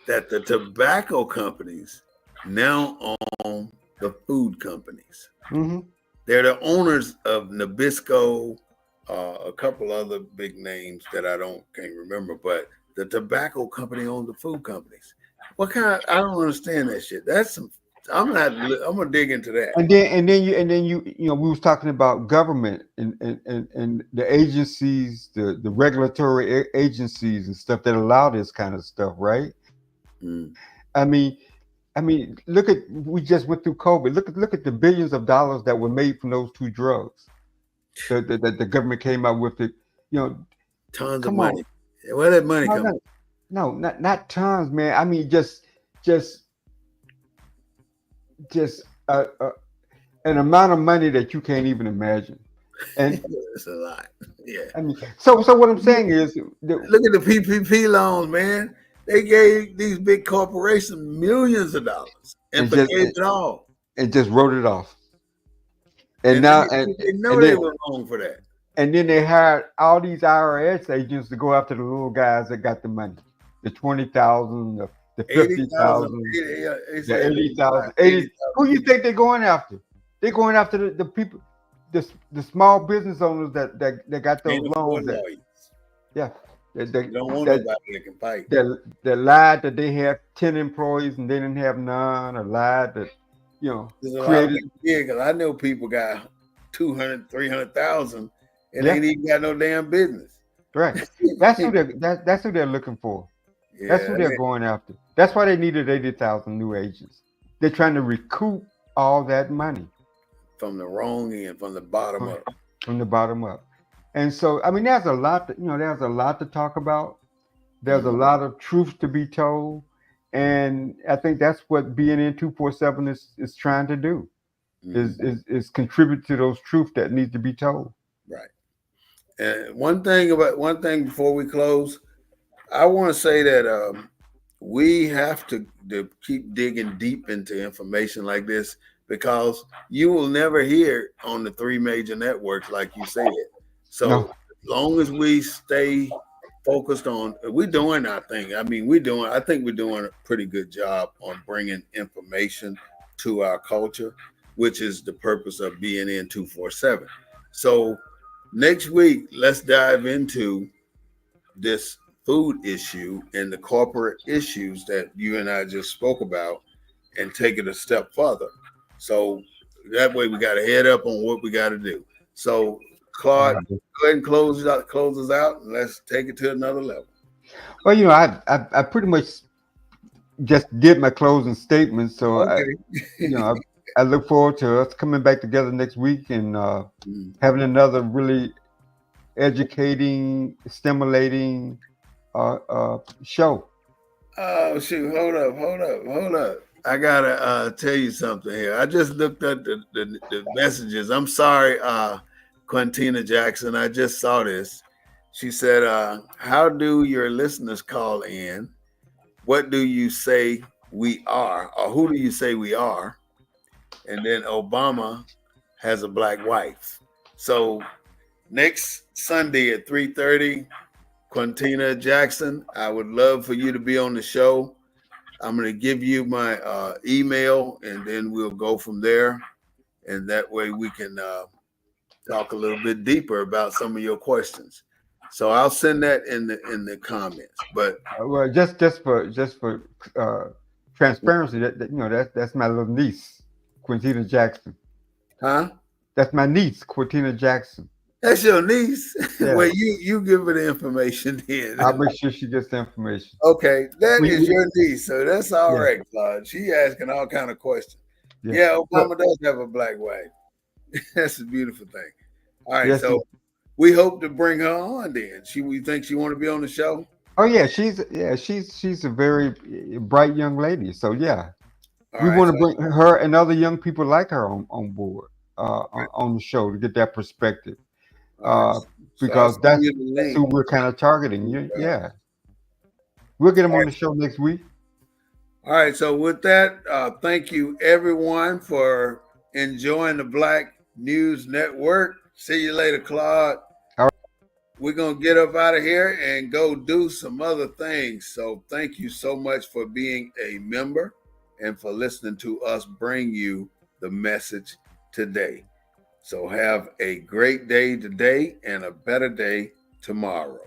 that the tobacco companies now own the food companies. They're the owners of Nabisco, a couple other big names that I can't remember, but the tobacco company owns the food companies. I don't understand that shit. I'm gonna dig into that. And then you we was talking about government and the agencies, the regulatory agencies and stuff that allow this kind of stuff, right? I mean, we just went through COVID. Look at the billions of dollars that were made from those two drugs that the government came out with. Tons of money. Where did money come from? No, not tons, man. I mean, just an amount of money that you can't even imagine. And it's a lot. Yeah. I mean, so what I'm saying is, look at the PPP loans, man. They gave these big corporations millions of dollars and forgave it all. And just wrote it off. And now they were wrong for that. And then they hired all these IRS agents to go after the little guys that got the money, the $20,000, the The 80,000, 50,000, 80, they the said 80,000, 80. 80,000 Who you people. think they're going after? They're going after the people, the small business owners that got those Can't afford loans. lawyers. Yeah, You don't want that, nobody that can fight. that lied that they had 10 employees and they didn't have none, or lied that There's a lot of created. people here because I know people got 200, 300,000 and Yeah, ain't even got no damn business. right. That's who that's who they're looking for. That's who Yeah, they're going after. That's why they needed 80,000 new agents. They're trying to recoup all that money from the wrong end, from the bottom from, up. from the bottom up. And so, I mean, there's a lot. There's a lot to talk about. There's a Mhm. lot of truth to be told, and I think that's what BNN 247 is trying to do. Mhm. Is contribute to those truths that need to be told. Right. And one thing before we close, I want to say that we have to keep digging deep into information like this because you will never hear on the three major networks, like you said. So No, as long as we stay focused on, we're doing our thing. I mean, I think we're doing a pretty good job on bringing information to our culture, which is the purpose of BNN 247. So next week, let's dive into this food issue and the corporate issues that you and I just spoke about and take it a step further. So that way we got a head up on what we got to do. So Claude, right. go ahead and close us out and let's take it to another level. Well, I pretty much just did my closing statement, so I look forward to us coming back together next week and having another really educating, stimulating show. Oh shoot, hold up. I gotta tell you something here. I just looked at the messages. I'm sorry, Quintina Jackson. I just saw this. She said, how do your listeners call in? What do you say we are? Or who do you say we are? And then Obama has a black wife. So next Sunday at 3:30, Quintina Jackson, I would love for you to be on the show. I'm going to give you my email, and then we'll go from there. And that way we can talk a little bit deeper about some of your questions. So I'll send that in the comments. But Well, just for transparency, that's my little niece, Quintina Jackson. huh? That's my niece, Quintina Jackson. That's your niece. Yeah, Well, you give her the information then. I'll make sure she gets the information. Okay, that We, is we your niece, so that's all yeah, right, Claude. She asking all kind of questions. yeah. Yeah, But Obama does have a black wife. That's a beautiful thing. All right, yes, so we hope to bring her on then. We think she want to be on the show. oh yeah, she's a very bright young lady. So yeah, All we right, want so to bring her and other young people like her on board on the show to get that perspective. all right, Uh, so I'll because send that's you the that's link. who we're kind of targeting. All Yeah, we'll get them on right, the show next week. all right. So with that, thank you everyone for enjoying the Black News Network. See you later, Claude. All right. We're gonna get up out of here and go do some other things. So thank you so much for being a member and for listening to us bring you the message today. So have a great day today and a better day tomorrow.